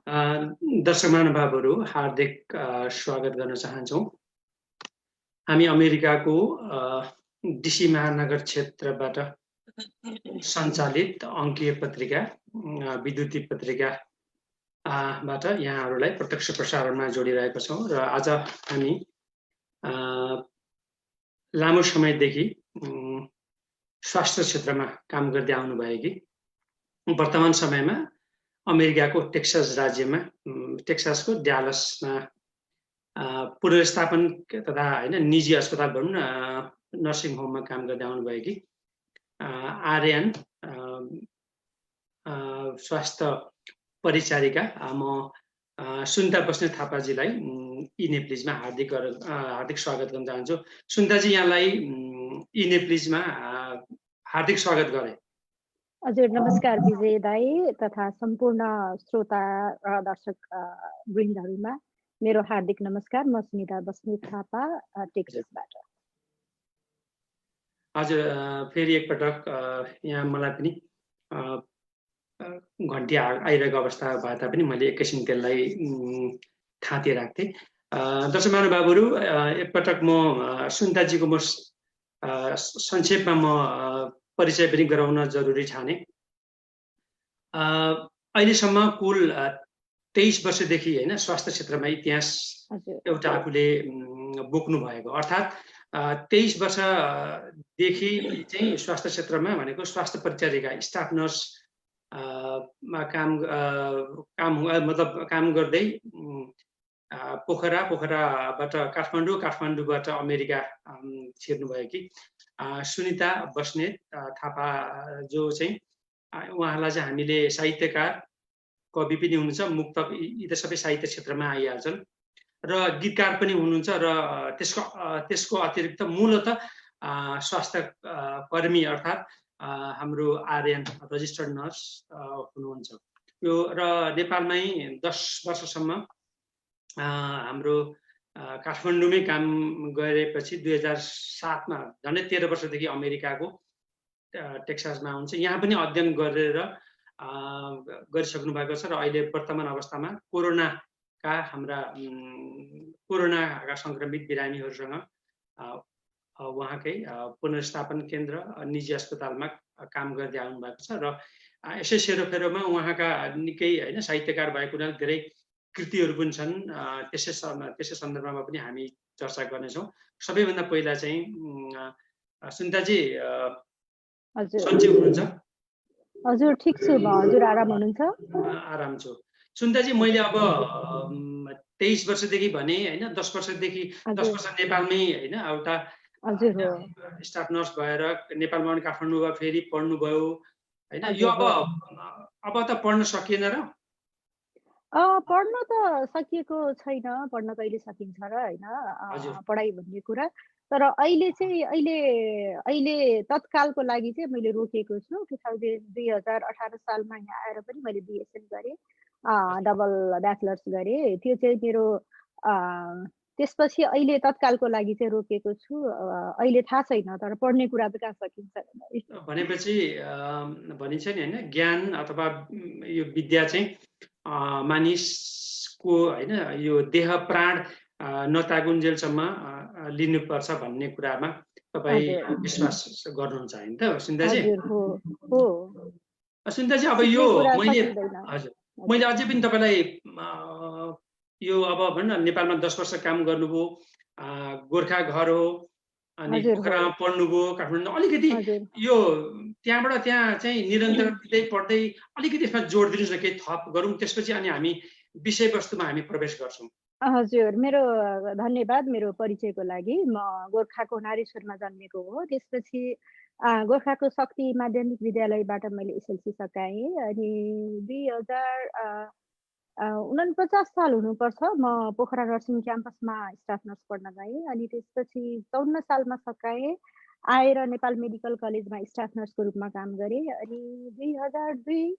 A, दर्शक महानुभावहरू हार्दिक स्वागत गर्न चाहन्छौँ। हामी अमेरिकाको डिसी महानगर क्षेत्रबाट सञ्चालित अङ्कीय पत्रिका विद्युतीय पत्रिका बाट यहाँहरूलाई प्रत्यक्ष प्रसारणमा जोडिरहेका छौँ र आज हामी लामो समयदेखि स्वास्थ्य क्षेत्रमा काम गर्दै आउनुभएकी वर्तमान समयमा अमेरिकाको टेक्सास राज्यमा टेक्सासको ड्यालसमा पुनर्स्थापन तथा होइन निजी अस्पताल भनौँ न नर्सिङ होममा काम गर्दै आउनुभएकी आर्यन स्वास्थ्य परिचारिका म सुनिता बस्नेत थापाजीलाई यी नेप्लिजमा हार्दिक स्वागत गर्न चाहन्छु। सुनिताजी, यहाँलाई यी नेप्लिजमा हार्दिक स्वागत गरे। हजुर, नमस्कार विजय दाई तथा सम्पूर्ण श्रोता र दर्शक वृन्दहरूमा मेरो हार्दिक नमस्कार। म सुनिता बस्नेत थापा टेक्सासबाट। हजुर, फेरि एकपटक यहाँ मलाई पनि घन्टी आइरहेको अवस्था भए तापनि मैले एकैछिन त्यसलाई थाँती राख्थेँ। दर्शक महानुभावहरू, एकपटक म सुनिताजीको म संक्षेपमा म परिचय पनि गराउन जरुरी ठाने। अहिलेसम्म कुल 23 वर्षदेखि होइन स्वास्थ्य क्षेत्रमा इतिहास एउटा आफूले बोक्नु भएको, अर्थात् 23 वर्षदेखि चाहिँ स्वास्थ्य क्षेत्रमा भनेको स्वास्थ्य परिचारिका स्टाफ नर्स मा काम गर्दै पोखराबाट काठमाडौँबाट अमेरिका छिर्नुभएकी सुनिता बस्नेत थापा जो चाहिँ उहाँलाई चाहिँ हामीले साहित्यकार, कवि पनि हुनुहुन्छ, मुक्तक यी त सबै साहित्य क्षेत्रमा आइहाल्छन् र गीतकार पनि हुनुहुन्छ र त्यसको अतिरिक्त मूलत स्वास्थ्य कर्मी अर्थात् हाम्रो आर्यन रजिस्टर्ड नर्स हुनुहुन्छ यो र नेपालमै 10 वर्षसम्म हाम्रो काठमाडौँमै काम गरेपछि 2007 मा झन्डै 13 वर्षदेखि अमेरिकाको टेक्सासमा हुन्छ। यहाँ पनि अध्ययन गरेर गरिसक्नु भएको छ र अहिले वर्तमान अवस्थामा कोरोनाका सङ्क्रमित बिरामीहरूसँग उहाँकै पुनर्स्थापन केन्द्र निजी अस्पतालमा काम गर्दै आउनु भएको छ र यसै सेरोफेरोमा उहाँका निकै होइन साहित्यकार भएको हुनाले धेरै कृतिहरू पनि छन्। त्यसै सन्दर्भमा पनि हामी चर्चा गर्नेछौँ। सबैभन्दा पहिला चाहिँ सुनिताजी सन्चै हुनुहुन्छ? हजुर, ठिक छु म। हजुर आराम हुनुहुन्छ? आराम छु। सुनिताजी, मैले अब 23 वर्षदेखि भने होइन 10 वर्ष नेपालमै होइन एउटा स्टाफ नर्स भएर नेपालमा काठमाडौँमा फेरि पढ्नुभयो होइन, यो अब त पढ्न सकिएन र? पढ्न त सकिएको छैन, पढ्न कहिले सकिन्छ र होइन पढाइ भन्ने कुरा। तर अहिले तत्कालको लागि चाहिँ मैले रोकेको छु। 2018 सालमा यहाँ आएर पनि मैले बिएसएल गरेँ, डबल ब्याचलर्स गरेँ। त्यो चाहिँ मेरो त्यसपछि अहिले तत्कालको लागि चाहिँ रोकेको छु। अहिले थाहा छैन, तर पढ्ने कुरा त कहाँ सकिन्छ भनेपछि भनिन्छ नि होइन, ज्ञान अथवा यो विद्या चाहिँ मानिसको होइन यो देह प्राण नतागुन्जेलसम्म लिनुपर्छ भन्ने कुरामा तपाईँ विश्वास गर्नुहुन्छ होइन त सुनिताजी? सुनिताजी, अब यो मैले अझै पनि तपाईँलाई यो अब भन्न नेपालमा 10 वर्ष काम गर्नुभयो, गोर्खा घर हो अनि पोखरामा पढ्नुभयो, काठमाडौँ अलिकति यो त्यहाँबाट त्यहाँ चाहिँ निरन्तर पढ्दै अलिकति यसमा जोड दिनुहोस् न, केही थप गरौँ, त्यसपछि अनि हामी विषयवस्तुमा हामी प्रवेश गर्छौँ। हजुर, मेरो धन्यवाद मेरो परिचयको लागि। म गोर्खाको नारेश्वरमा जन्मेको हो। त्यसपछि गोर्खाको शक्ति माध्यमिक विद्यालयबाट मैले एसएलसी सकाएँ अनि 2049 साल हुनुपर्छ म पोखरा नर्सिङ क्याम्पसमा स्टाफ नर्स पढ्न गएँ। अनि त्यसपछि 54 सालमा सकाएँ, आएर नेपाल मेडिकल कलेजमा स्टाफ नर्सको रूपमा काम गरेँ। अनि 2002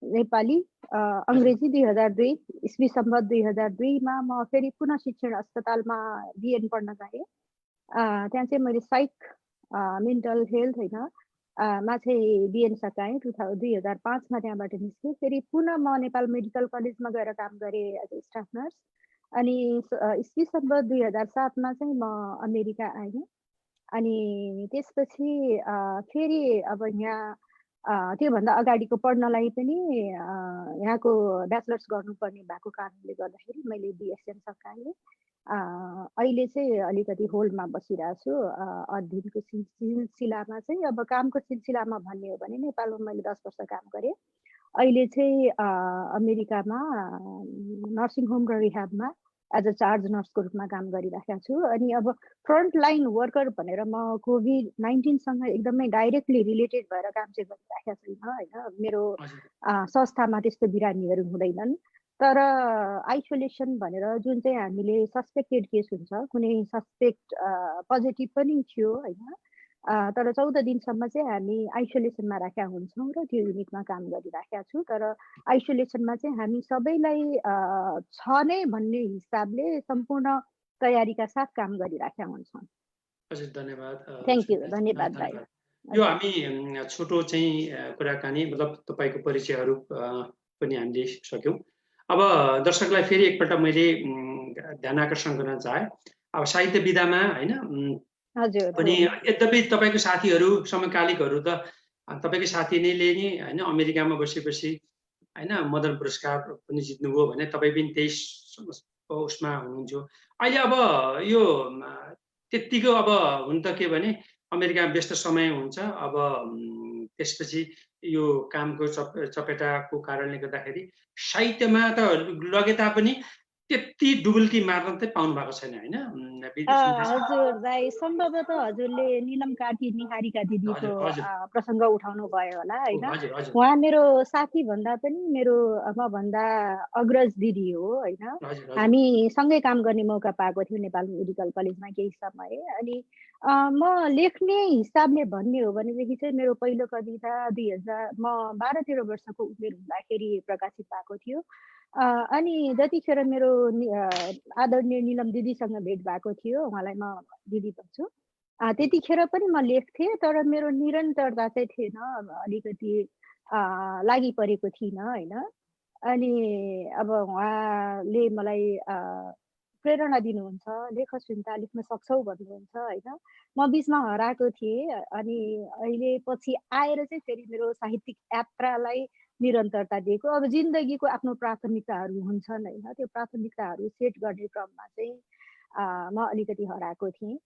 नेपाली अङ्ग्रेजी 2002 इस्वी सम्बत 2002 मा म फेरि पुनः शिक्षण अस्पतालमा बिएन पढ्न गएँ। त्यहाँ चाहिँ मैले साइक मेन्टल हेल्थ होइन मा चाहिँ बिएन सकाएँ 2005मा त्यहाँबाट निस्केँ। फेरि पुनः म नेपाल मेडिकल कलेजमा गएर काम गरेँ एज अ स्टाफ नर्स। अनि डिसेम्बर 2007मा चाहिँ म अमेरिका आएँ। अनि त्यसपछि फेरि अब यहाँ त्योभन्दा अगाडिको पढ्नलाई पनि यहाँको ब्याचलर्स गर्नुपर्ने भएको कारणले गर्दाखेरि मैले बिएसएन सकाएँ। अहिले चाहिँ अलिकति होल्डमा बसिरहेको छु। अध्ययनको सिलसिलामा चाहिँ अब कामको सिलसिलामा भन्ने हो भने नेपालमा मैले 10 वर्ष काम गरेँ। अहिले चाहिँ अमेरिकामा नर्सिङ होम र रिह्याबमा एज अ चार्ज नर्सको रूपमा काम गरिरहेको छु। अनि अब फ्रन्ट लाइन वर्कर भनेर म कोभिड-19सँग एकदमै डाइरेक्टली रिलेटेड भएर काम चाहिँ गरिरहेको छैन होइन। मेरो संस्थामा त्यस्तो बिरामीहरू हुँदैनन्। तर आइसोलेसन भनेर जुन चाहिँ हामीले सस्पेक्टेड केस हुन्छ, कुनै सस्पेक्ट पोजिटिभ पनि थियो होइन, तर 14 दिनसम्म चाहिँ हामी आइसोलेसनमा राखेका हुन्छौँ र त्यो युनिटमा काम गरिराखेका छु। तर आइसोलेसनमा चाहिँ हामी सबैलाई छ नै भन्ने हिसाबले सम्पूर्ण तयारीका साथ काम गरिराखेका हुन्छौँ। हजुर, धन्यवाद। थ्याङ्क यू, धन्यवाद भाइ। यो हामी छोटो चाहिँ कुराकानी मतलब तपाईँको परिचयहरू पनि हामीले सक्यौँ। अब दर्शकलाई फेरि एकपल्ट मैले ध्यान आकर्षण गर्न चाहे, अब साहित्य विधामा होइन अनि यद्यपि तपाईँको साथीहरू समकालिकहरू त तपाईँको साथी नै नि होइन अमेरिकामा बसेपछि होइन मदन पुरस्कार पनि जित्नुभयो भने तपाईँ पनि 23 उसमा हुनुहुन्थ्यो। अहिले अब यो त्यत्तिको अब हुन त के भने अमेरिकामा व्यस्त समय हुन्छ। अब त्यसपछि यो कामको चपेटाको कारणले गर्दाखेरि साहित्यमा त लगे तापनि त्यति डुबुल्की मार्न चाहिँ पाउनु भएको छैन होइन। हजुर भाइ, सम्भवतः हजुरले निलम कार्की निहारिका दिदीको प्रसङ्ग उठाउनु भयो होला होइन। उहाँ मेरो साथी भन्दा पनि मेरो मभन्दा अग्रज दिदी हो होइन। हामी सँगै काम गर्ने मौका पाएको थियो नेपाल मेडिकल कलेजमा केही समय। अनि म लेख्ने हिसाबले भन्ने हो भनेदेखि चाहिँ मेरो पहिलो कविता म 12-13 वर्षको उमेर हुँदाखेरि प्रकाशित भएको थियो। अनि जतिखेर मेरो आदरणीय निलम दिदीसँग भेट भएको थियो, उहाँलाई म दिदी भन्छु, त्यतिखेर पनि म लेख्थेँ। तर मेरो निरन्तरता चाहिँ थिएन, अलिकति लागि परेको थिइनँ होइन। अनि अब उहाँले मलाई प्रेरणा दिनुहुन्छ, लेख सुन्ता लेख्न सक्छौ भन्नुहुन्छ होइन। म बिचमा हराएको थिएँ। अनि अहिले पछि आएर चाहिँ फेरि मेरो साहित्यिक यात्रालाई निरन्तरता दिएको। अब जिन्दगीको आफ्नो प्राथमिकताहरू हुन्छन् होइन, त्यो प्राथमिकताहरू सेट गर्ने क्रममा चाहिँ म अलिकति हराएको थिएँ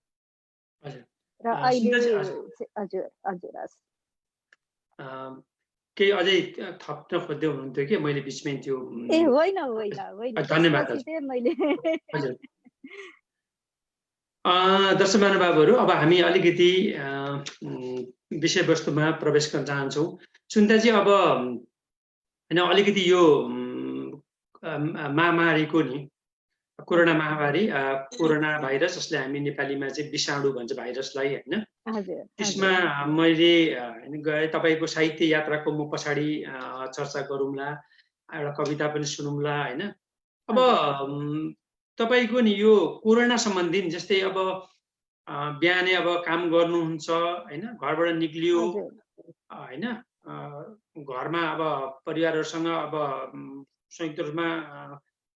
र अहिले हजुर हजुर हस् केही अझै थप्न खोज्दै हुनुहुन्थ्यो कि मैले बिचमै त्यो ए होइन होइन होइन धन्यवाद चाहिँ मैले हजुर। दर्शक महानुभावहरू, अब हामी अलिकति विषयवस्तुमा प्रवेश गर्न चाहन्छौँ। सुन्दाजी, अब होइन अलिकति यो महामारीको नि कोरोना महामारी, कोरोना भाइरस, जसले हामी नेपालीमा चाहिँ विषाणु भन्छ भाइरसलाई होइन, त्यसमा मैले गए तपाईँको साहित्य यात्राको म पछाडि चर्चा गरौँला, एउटा कविता पनि सुनौँला होइन। अब तपाईँको नि यो कोरोना सम्बन्धी जस्तै अब बिहानै अब काम गर्नुहुन्छ होइन, घरबाट निक्लियो होइन, घरमा अब परिवारहरूसँग अब संयुक्त रूपमा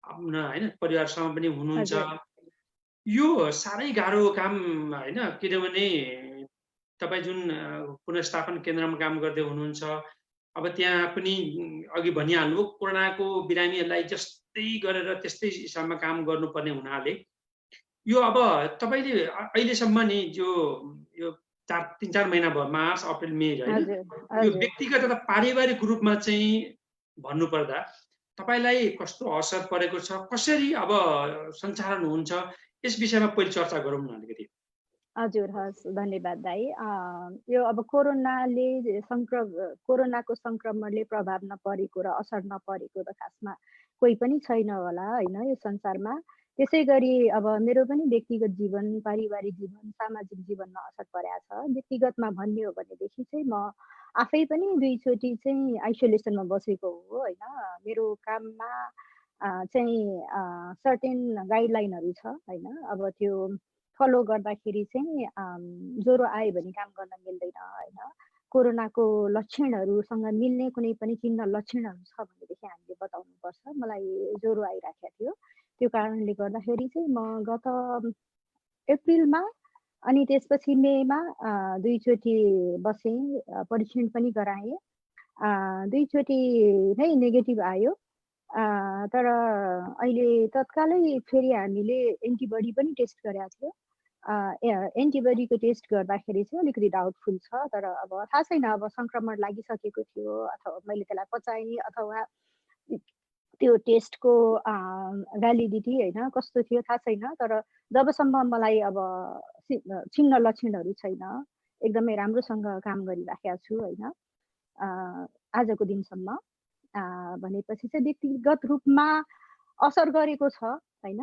होइन परिवारसँग पनि हुनुहुन्छ। यो साह्रै गाह्रो काम होइन, किनभने तपाईँ जुन पुनर्स्थापन केन्द्रमा काम गर्दै हुनुहुन्छ, अब त्यहाँ पनि अघि भनिहाल्नु कोरोनाको बिरामीहरूलाई जस्तै गरेर त्यस्तै हिसाबमा काम गर्नुपर्ने हुनाले यो अब तपाईँले अहिलेसम्म नि यो 3-4 महिना भयो, मार्च अप्रिल मे होइन, यो व्यक्तिगत अथवा पारिवारिक रूपमा चाहिँ भन्नुपर्दा तपाईँलाई कस्तो असर परेको छ, कसरी अब सञ्चालन हुन्छ, यस विषयमा पहिले चर्चा गरौँ न अलिकति। हजुर हस्, धन्यवाद दाइ। यो अब कोरोनाको सङ्क्रमणले प्रभाव नपरेको र असर नपरेको त खासमा कोही पनि छैन होला होइन यो संसारमा। त्यसै गरी अब मेरो पनि व्यक्तिगत जीवन, पारिवारिक जीवन, सामाजिक जीवनमा असर परेको छ। व्यक्तिगतमा भन्ने हो भनेदेखि चाहिँ म आफै पनि 2 चोटि चाहिँ आइसोलेसनमा बसेको हो होइन। मेरो काममा चाहिँ सर्टेन गाइडलाइनहरू छ होइन। अब त्यो फलो गर्दाखेरि चाहिँ ज्वरो आयो भने काम गर्न मिल्दैन होइन। कोरोनाको लक्षणहरूसँग मिल्ने कुनै पनि चिन्ह लक्षणहरू छ भनेदेखि हामीले बताउनुपर्छ। मलाई ज्वरो आइराखेको थियो। त्यो कारणले गर्दाखेरि चाहिँ म गत एप्रिलमा अनि त्यसपछि मेमा 2 चोटि बसेँ, परीक्षण पनि गराएँ। 2 चोटि नै नेगेटिभ आयो। तर अहिले तत्कालै फेरि हामीले एन्टिबडी पनि टेस्ट गरेका थियौँ। एन्टिबडीको टेस्ट गर्दाखेरि चाहिँ अलिकति डाउटफुल छ, तर अब थाहा छैन अब सङ्क्रमण लागिसकेको थियो अथवा मैले त्यसलाई पचाएँ अथवा त्यो टेस्टको भ्यालिडिटी होइन कस्तो थियो थाहा छैन। तर जबसम्म मलाई अब चिन्ह लक्षणहरू छैन, एकदमै राम्रोसँग काम गरिराखेको छु होइन आजको दिनसम्म। भनेपछि चाहिँ व्यक्तिगत रूपमा असर गरेको छ होइन।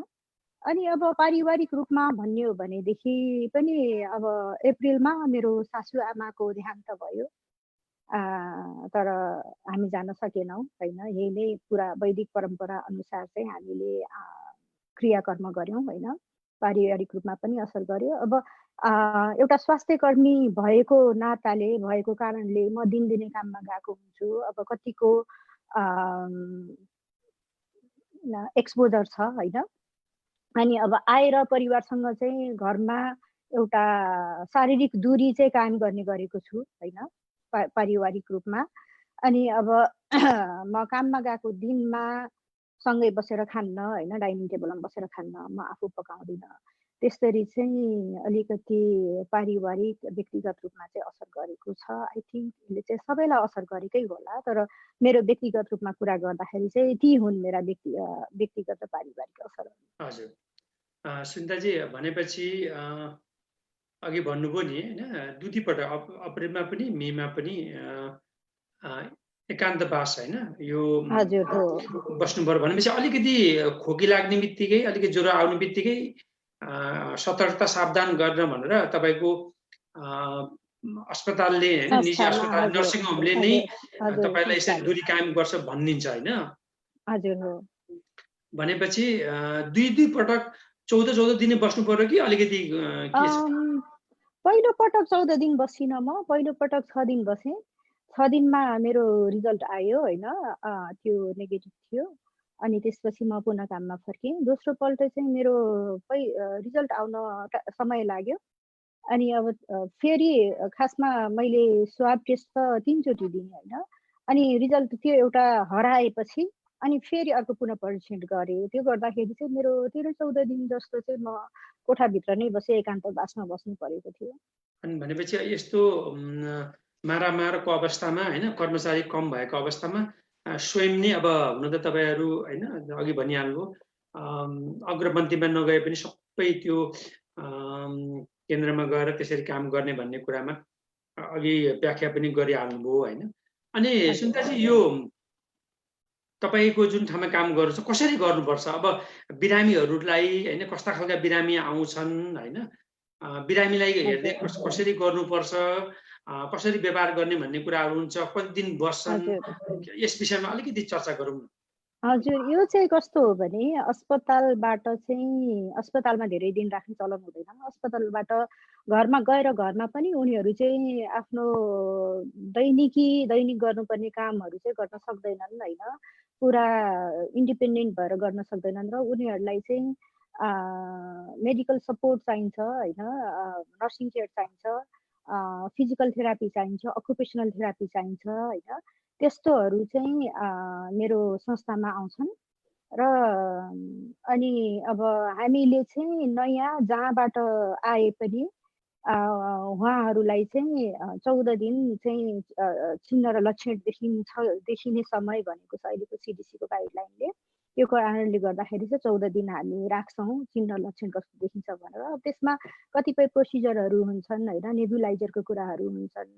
अनि अब पारिवारिक रूपमा भन्ने हो भनेदेखि पनि अब एप्रिलमा मेरो सासुआमाको देहान्त भयो। तर हामी जान सकेनौँ होइन। यही नै पुरा वैदिक परम्परा अनुसार चाहिँ हामीले क्रियाकर्म गऱ्यौँ होइन। पारिवारिक रूपमा पनि असर गर्यो। अब एउटा स्वास्थ्य कर्मी भएको नाताले भएको कारणले म दिनदिनै काममा गएको हुन्छु। अब कतिको एक्सपोजर छ होइन। अनि अब आएर परिवारसँग चाहिँ घरमा एउटा शारीरिक दूरी चाहिँ कायम गर्ने गरेको छु होइन पारिवारिक रूपमा। अनि अब म काममा गएको दिनमा सँगै बसेर खान्न होइन, डाइनिङ टेबलमा बसेर खान्न, म आफू पकाउँदिनँ। त्यसरी चाहिँ अलिकति पारिवारिक व्यक्तिगत रूपमा चाहिँ असर गरेको छ। आई थिङ्क यसले चाहिँ सबैलाई असर गरेकै होला, तर मेरो व्यक्तिगत रूपमा कुरा गर्दाखेरि चाहिँ ती हुन् मेरा व्यक्तिगत र पारिवारिक असरहरू। हजुर, सुनिताजी भनेपछि अघि भन्नुभयो नि होइन, दुईपटक अप्रिलमा पनि मेमा पनि एकान्तवास होइन यो बस्नु पर्यो भनेपछि अलिकति खोकी लाग्ने बित्तिकै अलिकति ज्वरो आउने बित्तिकै सतर्कता सावधान गर्न भनेर तपाईँको अस्पतालले होइन निजी अस्पताल नर्सिङ होमले नै तपाईँलाई यसरी दूरी कायम गर्छ भनिदिन्छ होइन। हजुर हो। भनेपछि दुई पटक 14 दिन बस्नु पर्यो कि अलिकति के छ? पहिलो पटक 14 दिन बसिनँ म, पहिलो पटक 6 दिन बसेँ। 6 दिनमा मेरो रिजल्ट आयो होइन, त्यो नेगेटिभ थियो। अनि त्यसपछि म पुनः काममा फर्केँ। दोस्रो पल्ट चाहिँ मेरो रिजल्ट आउन समय लाग्यो। अनि अब फेरि खासमा मैले स्वाब टेस्ट त 3 चोटि दिएँ होइन। अनि रिजल्ट त्यो एउटा हराएपछि अनि फेरि अर्को पुनः परीक्षण गरेँ। त्यो गर्दाखेरि चाहिँ मेरो 13-14 दिन जस्तो चाहिँ म कोठाभित्र नै बसेँ, एकान्तवासमा बस्नु परेको थियो। अनि भनेपछि यस्तो मारामारको अवस्थामा होइन, कर्मचारी कम भएको अवस्थामा स्वयं नै अब हुन त तपाईँहरू होइन अघि भनिहाल्नुभयो अग्रपन्थीमा नगए पनि सबै त्यो केन्द्रमा गएर त्यसरी काम गर्ने भन्ने कुरामा अघि व्याख्या पनि गरिहाल्नुभयो होइन। अनि सुनिताजी यो तपाईँको जुन ठाउँमा काम गर्नु छ कसरी गर्नुपर्छ? अब बिरामीहरूलाई होइन कस्ता खालका बिरामी आउँछन् होइन, बिरामीलाई हेर्ने कसरी गर्नुपर्छ, कसरी व्यवहार गर्ने भन्ने कुराहरू हुन्छ, कति दिन बस्छन्, यस विषयमा अलिकति चर्चा गरौँ न। हजुर, यो चाहिँ कस्तो हो भने अस्पतालबाट चाहिँ अस्पतालमा धेरै दिन राख्ने चलन हुँदैन। अस्पतालबाट घरमा गएर घरमा पनि उनीहरू चाहिँ आफ्नो दैनिक गर्नुपर्ने कामहरू चाहिँ गर्न सक्दैनन् होइन। पुरा इन्डिपेन्डेन्ट भएर गर्न सक्दैनन् र उनीहरूलाई चाहिँ मेडिकल सपोर्ट चाहिन्छ होइन, नर्सिङ केयर चाहिन्छ, फिजिकल थेरापी चाहिन्छ, अकुपेसनल थेरापी चाहिन्छ होइन। त्यस्तोहरू चाहिँ मेरो संस्थामा आउँछन् र अनि अब हामीले चाहिँ नयाँ जहाँबाट आए पनि उहाँहरूलाई चाहिँ 14 दिन चाहिँ चिन्ह र लक्षण देखिने समय भनेको छ अहिलेको सिडिसीको गाइडलाइनले। यो कारणले गर्दाखेरि चाहिँ 14 दिन हामी राख्छौँ चिन्ह लक्षण कस्तो देखिन्छ भनेर। त्यसमा कतिपय प्रोसिजरहरू हुन्छन् होइन, नेबुलाइजरको कुराहरू हुन्छन्,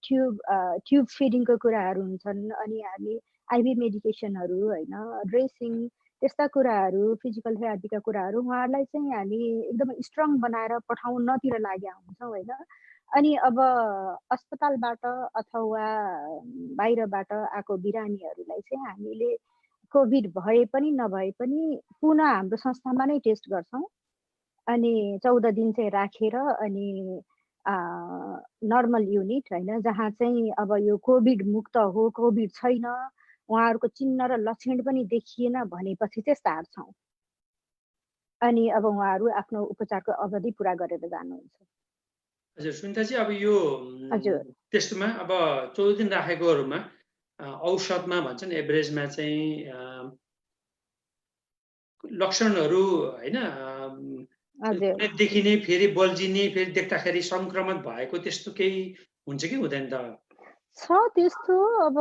ट्युब फिडिङको कुराहरू हुन्छन्, अनि हामी आइभी मेडिकेसनहरू होइन, ड्रेसिङ त्यस्ता कुराहरू, फिजिकल थेरापीका कुराहरू उहाँहरूलाई चाहिँ हामी एकदमै स्ट्रङ बनाएर पठाउनतिर लागेका हुन्छौँ होइन। अनि अब अस्पतालबाट अथवा बाहिरबाट आएको बिरामीहरूलाई चाहिँ हामीले कोभिड भए पनि नभए पनि पुनः हाम्रो संस्थामा नै टेस्ट गर्छौँ। अनि 14 दिन चाहिँ राखेर अनि नर्मल युनिट होइन, जहाँ चाहिँ अब यो कोभिड मुक्त हो, कोभिड छैन, उहाँहरूको चिन्ह र लक्षण पनि देखिएन भनेपछि चाहिँ सार्छौँ। अनि अब उहाँहरू आफ्नो उपचारको अवधि पुरा गरेर जानुहुन्छ। हजुर सुनिताजी, अब यो हजुर टेस्टमा अब 14 दिन राखेकोहरूमा औसतमा भन्छ नि एभरेजमा चाहिँ लक्षणहरू होइन हजुर कुनै देखिने, फेरि बल्झिने, फेरि देख्दाखेरि सङ्क्रमण भएको त्यस्तो केही हुन्छ कि हुँदैन त? छ त्यस्तो। अब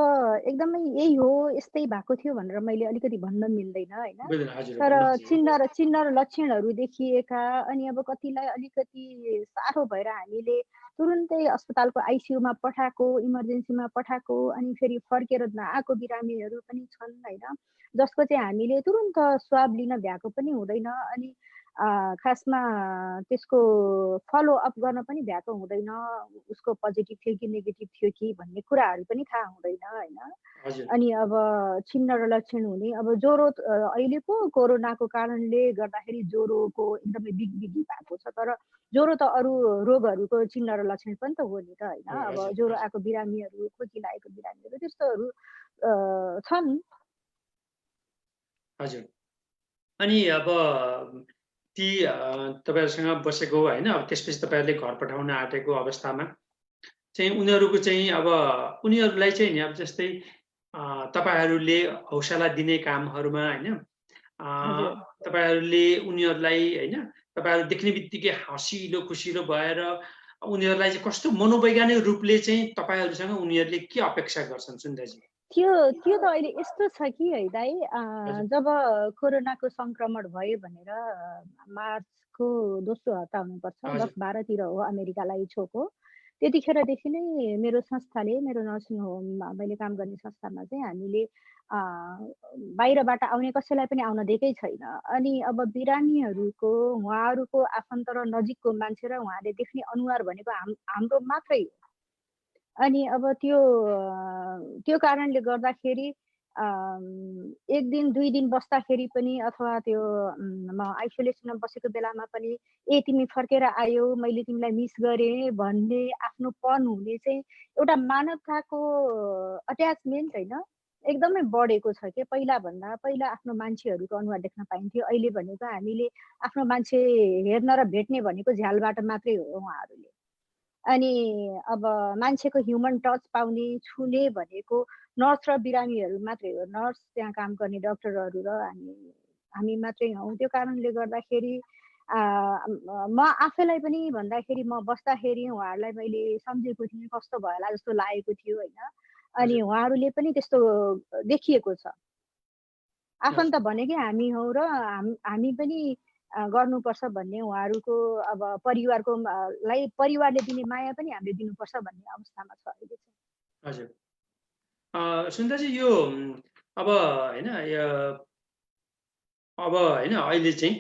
एकदमै यही हो, यस्तै भएको थियो भनेर मैले अलिकति भन्न मिल्दैन होइन। बुझ्दैन, हजुर तर भन्नुहोस् न। चिन्ह र लक्षणहरू देखिएका, अनि अब कतिलाई अलिकति साह्रो भएर हामीले तुरुन्तै अस्पतालको आइसियूमा पठाएको, इमर्जेन्सीमा पठाएको, अनि फेरि फर्केर नआएको बिरामीहरू पनि छन् होइन, जसको चाहिँ हामीले तुरुन्त स्वाब लिन भ्याएको पनि हुँदैन। अनि खासमा त्यसको फलोअप गर्न पनि भ्याएको हुँदैन, उसको पोजिटिभ थियो कि नेगेटिभ थियो कि भन्ने कुराहरू पनि थाहा हुँदैन होइन। हजुर अनि अब चिन्ह र लक्षण हुने, अब ज्वरो अहिले पो कोरोनाको कारणले गर्दाखेरि ज्वरोको एकदमै बिगबिगी भएको छ, तर ज्वरो त अरू रोगहरूको चिन्ह र लक्षण पनि त हो नि त होइन। अब हजुर ज्वरो हजुर आएको बिरामीहरू, खोकी लागेको बिरामीहरू त्यस्तोहरू छन्। हजुर। अनि अब ती तपाईँहरूसँग बसेको होइन, अब त्यसपछि तपाईँहरूले घर पठाउन आँटेको अवस्थामा चाहिँ उनीहरूको चाहिँ अब उनीहरूलाई चाहिँ नि अब जस्तै तपाईँहरूले हौसला दिने कामहरूमा होइन, हजुर तपाईँहरूले उनीहरूलाई होइन, तपाईँहरू देख्ने बित्तिकै हँसिलो खुसिलो भएर उनीहरूलाई चाहिँ कस्तो मनोवैज्ञानिक रूपले चाहिँ तपाईँहरूसँग उनीहरूले के अपेक्षा गर्छन् सुन्दाजी? त्यो त्यो त अहिले यस्तो छ कि है दाइ, हजुर जब कोरोनाको सङ्क्रमण भयो भनेर मार्चको दोस्रो हप्ता हुनुपर्छ, हजुर 10-12तिर हो अमेरिकालाई छोको। त्यतिखेरदेखि नै मेरो संस्थाले, मेरो नर्सिङ होममा मैले काम गर्ने संस्थामा चाहिँ हामीले बाहिरबाट आउने कसैलाई पनि आउन दिएकै छैन। अनि अब बिरामीहरूको, उहाँहरूको आफन्त र नजिकको मान्छे र उहाँले देख्ने अनुहार भनेको हाम्रो मात्रै हो। अनि अब त्यो कारणले गर्दाखेरि 1 दिन 2 दिन बस्दाखेरि पनि, अथवा त्यो म आइसोलेसनमा बसेको बेलामा पनि, ए तिमी फर्केर आयौ, मैले तिमीलाई मिस गरेँ भन्ने आफ्नोपन हुने चाहिँ एउटा मानवताको अट्याचमेन्ट होइन, एकदमै बढेको छ के। पहिला आफ्नो मान्छेहरूको अनुहार देख्न पाइन्थ्यो, अहिले भनेको हामीले आफ्नो मान्छे हेर्न र भेट्ने भनेको झ्यालबाट मात्रै हो उहाँहरूले। अनि अब मान्छेको ह्युमन टच पाउने, छुने भनेको नर्स र बिरामीहरू मात्रै हो। नर्स, त्यहाँ काम गर्ने डक्टरहरू र हामी मात्रै हौँ। त्यो कारणले गर्दाखेरि म आफैलाई पनि भन्दाखेरि, म बस्दाखेरि उहाँहरूलाई मैले सम्झेको थिएँ, कस्तो भयो होला जस्तो लागेको थियो होइन। अनि हजुर उहाँहरूले पनि त्यस्तो देखिएको छ। आफन्त हजुर भनेकै हामी हौँ र हामी पनि गर्नुपर्छ भन्ने, उहाँहरूको अब परिवारको लाई परिवारले दिने माया पनि हामीले दिनुपर्छ भन्ने अवस्थामा छ अहिले चाहिँ। हजुर। सुन्दाजी, यो अब होइन अब होइन अहिले चाहिँ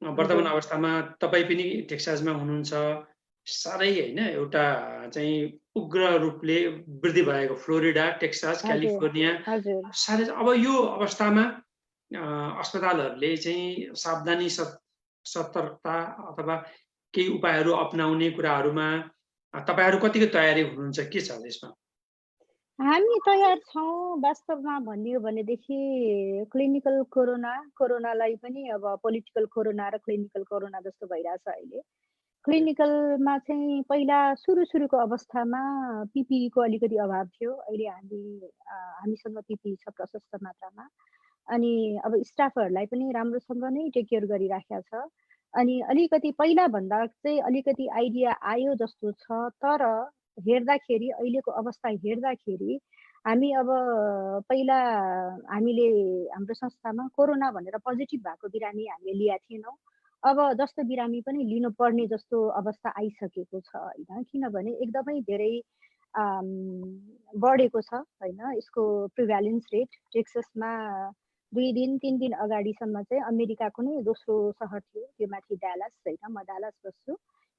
वर्तमान हजुर अवस्थामा तपाईँ पनि टेक्सासमा हुनुहुन्छ। साह्रै होइन एउटा चाहिँ उग्र रूपले वृद्धि भएको फ्लोरिडा, टेक्सास, हजुर क्यालिफोर्निया हजुर साह्रै। अब यो अवस्थामा अस्पतालहरूले चाहिँ सावधानी सतर्कता अथवा केही उपायहरू अपनाउने कुराहरूमा तपाईँहरू कतिको तयारी हुनुहुन्छ, के छ यसमा? हामी तयार छौँ। वास्तवमा भनियो भनेदेखि क्लिनिकल कोरोनालाई पनि अब पोलिटिकल कोरोना र क्लिनिकल कोरोना जस्तो भइरहेछ अहिले। क्लिनिकलमा चाहिँ पहिला सुरुको अवस्थामा पिपिईको अलिकति अभाव थियो। अहिले हामीसँग पिपिई छ प्रशस्त मात्रामा। अनि अब स्टाफहरूलाई पनि राम्रोसँग नै टेक केयर गरिराखेको छ। अनि अलिकति पहिलाभन्दा चाहिँ अलिकति आइडिया आयो जस्तो छ। तर हेर्दाखेरि, अहिलेको अवस्था हेर्दाखेरि, हामी अब पहिला हामीले हाम्रो संस्थामा कोरोना भनेर पोजिटिभ भएको बिरामी हामीले लिएका थिएनौँ। अब जस्तो बिरामी पनि लिनुपर्ने जस्तो अवस्था आइसकेको छ होइन। किनभने एकदमै धेरै बढेको छ होइन यसको प्रिभ्यालेन्स रेट। टेक्ससमा 2 दिन 3 दिन अगाडिसम्म चाहिँ अमेरिकाको नै दोस्रो सहर थियो, त्यो माथि डालास होइन। म डालास बस्छु।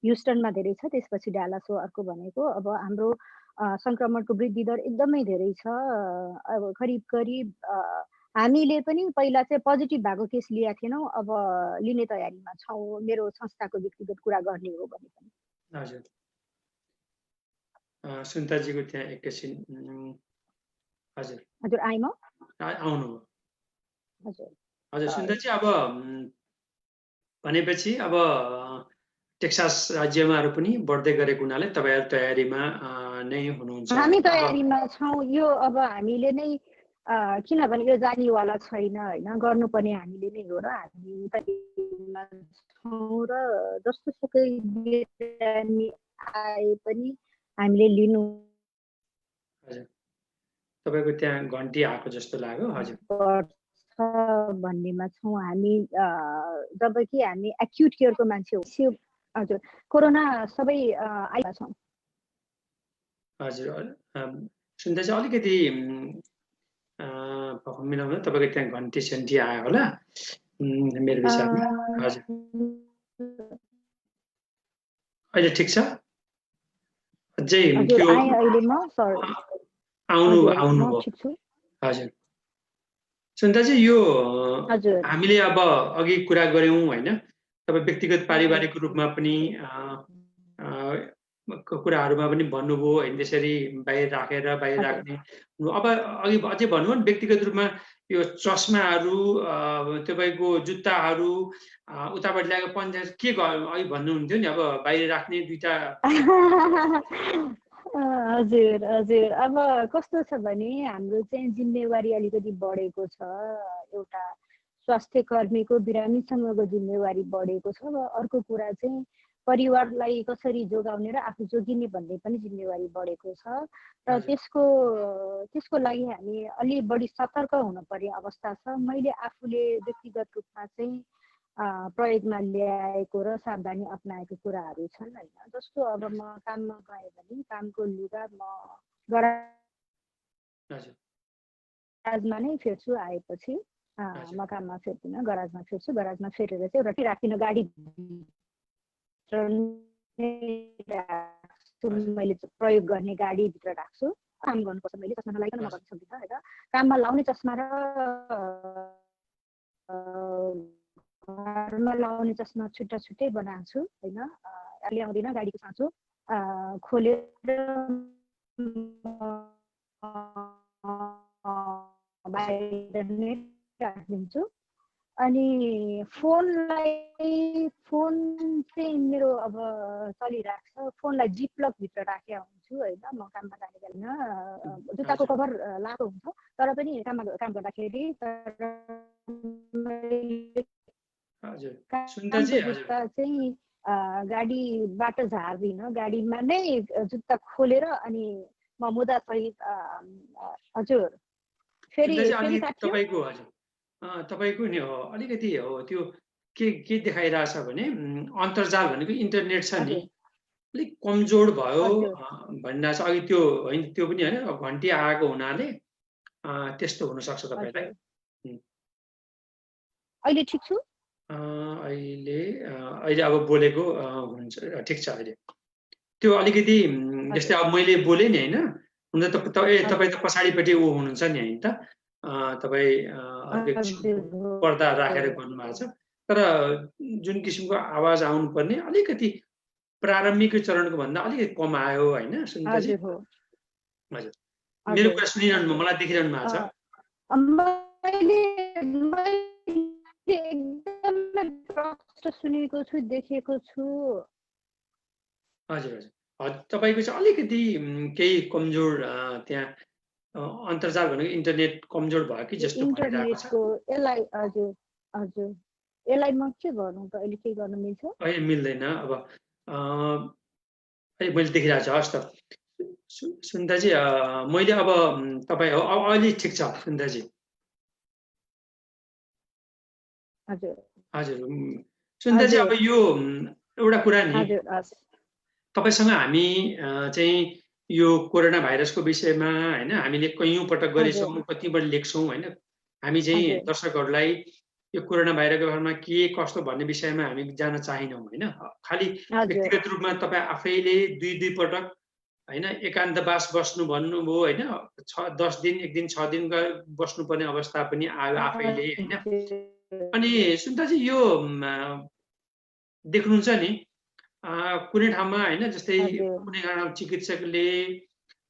ह्युस्टनमा धेरै छ, त्यसपछि डालास हो अर्को भनेको। अब हाम्रो सङ्क्रमणको वृद्धि दर एकदमै धेरै छ। अब करिब हामीले पनि पहिला चाहिँ पोजिटिभ भएको केस लिएका थिएनौँ, अब लिने तयारीमा छौँ, मेरो संस्थाको व्यक्तिगत कुरा गर्ने हो भने पनि। हजुर। सुनिताजीको त्यहाँ एकैछिन हजुर हजुर आइ म आउनुभयो हजुर हजुर सुनिताजी अब भनेपछि अब टेक्सास राज्यमाहरू पनि बढ्दै गरेको हुनाले तपाईँहरू तयारीमा नै हुनुहुन्छ हामी तयारीमा छौँ यो अब हामीले नै किनभने यो जानेवाला छैन होइन गर्नुपर्ने हामीले नै हो र हामी तयारीमा छौँ र जस्तो सुकै बिरामी आए पनि हामीले लिनु हजुर तपाईँको त्यहाँ घन्टी आएको जस्तो लाग्यो हजुर पर्छ भन्नेमा छौँ हामी जब कि हामी एक्युट केयरको मान्छे हो हजुर कोरोना सबै आइरहेका छौँ हजुर सुन्दा चाहिँ अलिकति मिलाउनु तपाईँको त्यहाँ घन्टी सन्टी आयो होला मेरो विचारमा हजुर अहिले ठिक छ अझै त्यो अहिले म आउनुभयो हजुर सुन्दा चाहिँ यो हामीले अब अघि कुरा गऱ्यौँ होइन तपाईँ व्यक्तिगत पारिवारिक रूपमा पनि कुराहरूमा पनि भन्नुभयो होइन त्यसरी बाहिर राख्ने अब अघि अझै भन्नुभयो नि व्यक्तिगत रूपमा यो चस्माहरू तपाईँको जुत्ताहरू उताबाट ल्याएको पन्जा के अघि भन्नुहुन्थ्यो नि अब बाहिर राख्ने दुईटा हजुर हजुर अब कस्तो छ भने हाम्रो चाहिँ जिम्मेवारी अलिकति बढेको छ एउटा स्वास्थ्य कर्मीको बिरामीसँगको जिम्मेवारी बढेको छ र अर्को कुरा चाहिँ परिवारलाई कसरी जोगाउने र आफू जोगिने भन्ने पनि जिम्मेवारी बढेको छ र त्यसको लागि हामी अलि बढी सतर्क हुनुपर्ने अवस्था छ मैले आफूले व्यक्तिगत रूपमा चाहिँ प्रयोगमा ल्याएको र सावधानी अपनाएको कुराहरू छन् होइन जस्तो अब म काममा गएँ भने कामको लुगा म गराजमा नै फेर्छु आएपछि म काममा फेर्दिनँ गराजमा फेर्छु गराजमा फेरेर चाहिँ एउटा राखिन गाडी मैले प्रयोग गर्ने गाडीभित्र राख्छु काम गर्नुपर्छ मैले चस्मा नलाइकन म गर्न सक्दिनँ होइन काममा लाउने चस्मा र घरमा लाउने चस्मा छुट्टा छुट्टै बनाएको छु होइन ल्याउँदिनँ गाडीको साँचो खोलेर बाहिर नै राखिदिन्छु अनि फोन चाहिँ मेरो अब चलिरहेको छ फोनलाई जिपलक भित्र राखेर हुन्छु होइन म काममा जाने बेलामा जुत्ताको कभर लगाएको हुन्छ तर पनि काम गर्दाखेरि चाहिँ गाडीबाट झार्दिनँ गाडीमा नै जुत्ता खोलेर अनि म मुदा सहित हजुर फेरि तपाईँको नि हो अलिकति हो त्यो के देखाइरहेछ भने अन्तर्जाल भनेको इन्टरनेट छ नि अलिक कमजोर भयो भनिरहेछ अघि त्यो होइन त्यो पनि होइन घन्टी आएको हुनाले त्यस्तो हुनसक्छ तपाईँलाई अहिले ठिक छु अहिले अब बोलेको हुन्छ ठिक छ अहिले त्यो अलिकति जस्तै अब मैले बोलेँ नि होइन हुन त तपाईँ त पछाडिपट्टि ऊ हुनुहुन्छ नि होइन त तपाईँ पर्दा राखेर गर्नुभएको छ तर जुन किसिमको आवाज आउनुपर्ने अलिकति प्रारम्भिक चरणको भन्दा अलिकति कम आयो होइन सुनिताजी हजुर मेरो कुरा सुनिरहनु मलाई देखिरहनु भएको छ एकदमै प्रष्ट सुनेको छु देखेको छु हजुर हजुर तपाईँको चाहिँ अलिकति केही कमजोर त्यहाँ अन्तर्जाल भनेको इन्टरनेट कमजोर भयो कि जस्तो इन्टरनेटको यसलाई हजुर हजुर यसलाई म के गर्नु त अहिले के गर्न मिल्छ अहिले मिल्दैन अब मैले देखिरहेको छु हस् त सुन्दाजी मैले अब तपाईँ अहिले ठिक छ सुन्दाजी हजुर हजुर सुन्दाजी अब यो एउटा कुरा नि तपाईँसँग हामी चाहिँ यो कोरोना भाइरसको विषयमा होइन हामीले कैयौँ पटक गरेछौँ कतिपल्ट लेख्छौँ होइन हामी चाहिँ दर्शकहरूलाई यो कोरोना भाइरसको बारेमा के कस्तो भन्ने विषयमा हामी जान चाहिनौँ होइन खालि व्यक्तिगत रूपमा तपाईँ आफैले दुई पटक होइन एकान्तवास बस्नु भन्नुभयो होइन 10 दिन 1 दिन 6 दिन बस्नुपर्ने अवस्था पनि आयो आफैले होइन अनि सुन्दाजी यो देख्नुहुन्छ नि कुनै ठाउँमा होइन, जस्तै हजुर कुनै ठाउँमा चिकित्सकले,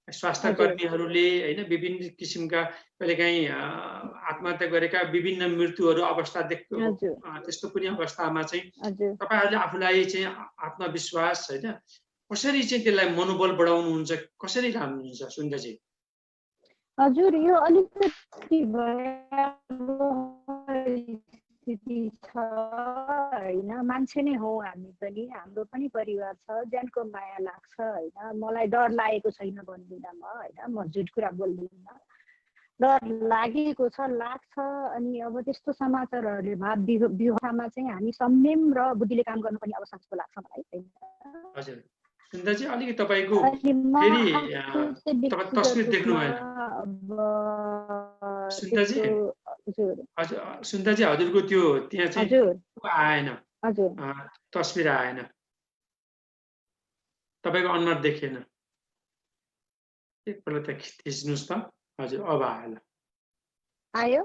स्वास्थ्य हजुर कर्मीहरूले होइन विभिन्न किसिमका कहिलेकाहीँ आत्महत्या गरेका विभिन्न मृत्युहरू अवस्था हजुर त्यस्तो कुनै अवस्थामा चाहिँ हजुर तपाईँहरूले आफूलाई चाहिँ आत्मविश्वास होइन कसरी चाहिँ त्यसलाई मनोबल बढाउनुहुन्छ, कसरी लानुहुन्छ सुन्दाजी? हजुर यो अलिकति भयावह स्थिति छ होइन। मान्छे नै हौ हामी पनि, हाम्रो पनि परिवार छ, ज्यानको माया लाग्छ होइन। मलाई डर लागेको छैन भन्दिनँ म होइन, म झुट कुरा बोल्दिनँ। डर लागेको छ, लाग्छ। अनि अब त्यस्तो समाचारहरूले भाव विवाहमा चाहिँ हामी संयम र बुद्धिले काम गर्नुपर्ने अवस्था जस्तो लाग्छ मलाई होइन। हजुर सुन्दाजी, अलिकति तपाईँको अनि म फेरि आफू चाहिँ तपाईँ व्यक्तिगत तस्बिर देख्नु रूपमा भएन अब सुन्दाजी। त्यस्तो हजुर हजुर सुन्दाजी, हजुरको त्यो त्यहाँ चाहिँ हजुर आएन, हजुर तस्बिर आएन, तपाईँको अनुहार देखिएन। एकपल्ट त थिच्नुहोस् त। हजुर अब आयो ल। आयो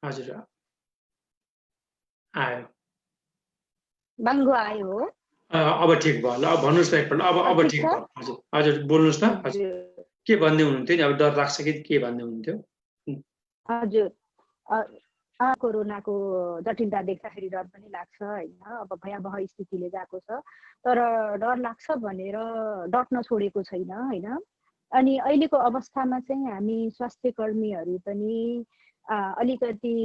हजुर आयो, बाङ्गो आयो हो। अब ठिक भयो ल। अब भन्नुहोस् त एकपल्ट, अब ठिक ठिक छ भयो। हजुर हजुर बोल्नुहोस् त। हजुर हजुर के भन्दै हुनुहुन्थ्यो नि? अब डर लाग्छ कि के भन्दै हुनुहुन्थ्यो? हजुर कोरोनाको जटिलता देख्दाखेरि डर पनि लाग्छ होइन। अब भयावह स्थितिले गएको छ, तर डर लाग्छ भनेर डट्न छोडेको छैन होइन। अनि अहिलेको अवस्थामा चाहिँ हामी स्वास्थ्य कर्मीहरू पनि अलिकति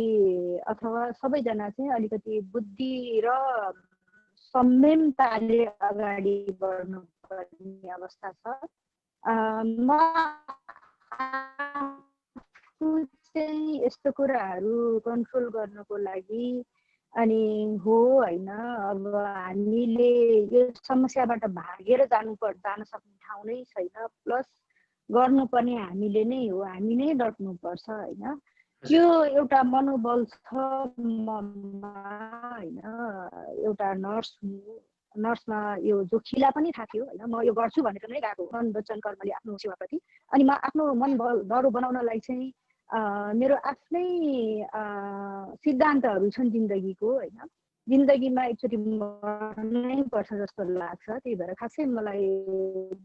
अथवा सबैजना चाहिँ अलिकति बुद्धि र संयमताले अगाडि बढ्नुपर्ने अवस्था छ। म आफू चाहिँ यस्तो कुराहरू कन्ट्रोल गर्नको लागि अनि हो होइन। अब हामीले यो समस्याबाट भागेर जान सक्ने ठाउँ नै छैन। प्लस गर्नुपर्ने हामीले नै हो, हामी नै डट्नुपर्छ होइन। त्यो एउटा मनोबल छ ममा होइन। एउटा नर्समा यो जोखिला पनि थाहा थियो होइन। म यो गर्छु भनेर नै गएको मन वचन कर्मले आफ्नो सेवाप्रति। अनि म आफ्नो मन दह्रो बनाउनलाई चाहिँ मेरो आफ्नै सिद्धान्तहरू छन् जिन्दगीको होइन। जिन्दगीमा एकचोटि मर्नै पर्छ जस्तो लाग्छ। त्यही भएर खासै मलाई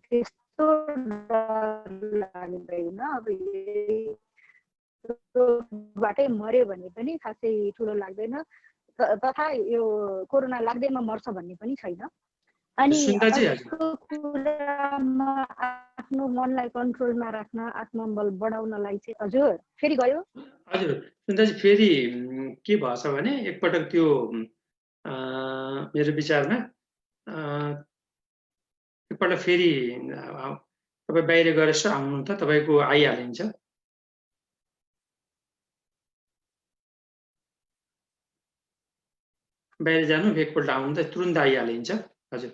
त्यस्तो डर लाग्दैन। अब बाटै मर्यो भने पनि खासै ठुलो लाग्दैन, तथा यो कोरोना लाग्दैमा मर्छ भन्ने पनि छैन। अनि अर्को कुरामा आफ्नो मनलाई कन्ट्रोलमा राख्न, आत्मबल बढाउनलाई चाहिँ हजुर फेरि गयो। हजुर सुन्दाजी, फेरि के भएछ भने एकपटक त्यो मेरो विचारमा एकपल्ट फेरि तपाईँ बाहिर गएर यसो आउनु त, तपाईँको आइहालिन्छ। बाहिर जानु, एकपल्ट आउनु त, तुरुन्त आइहालिन्छ। हजुर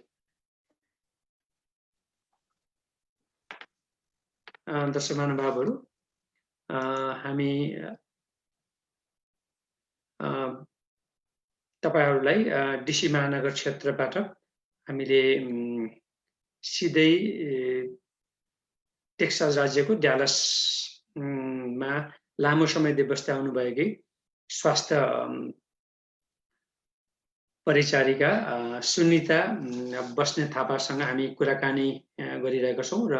दर्शक महानुभावहरू, हामी तपाईहरूलाई डिसी महानगर क्षेत्रबाट हामीले सिधै टेक्सास राज्यको ड्यालसमा लामो समयदेखि बस्दै आउनुभएकी स्वास्थ्य परिचारिका सुनिता बस्नेत थापासँग हामी कुराकानी गरिरहेका छौँ र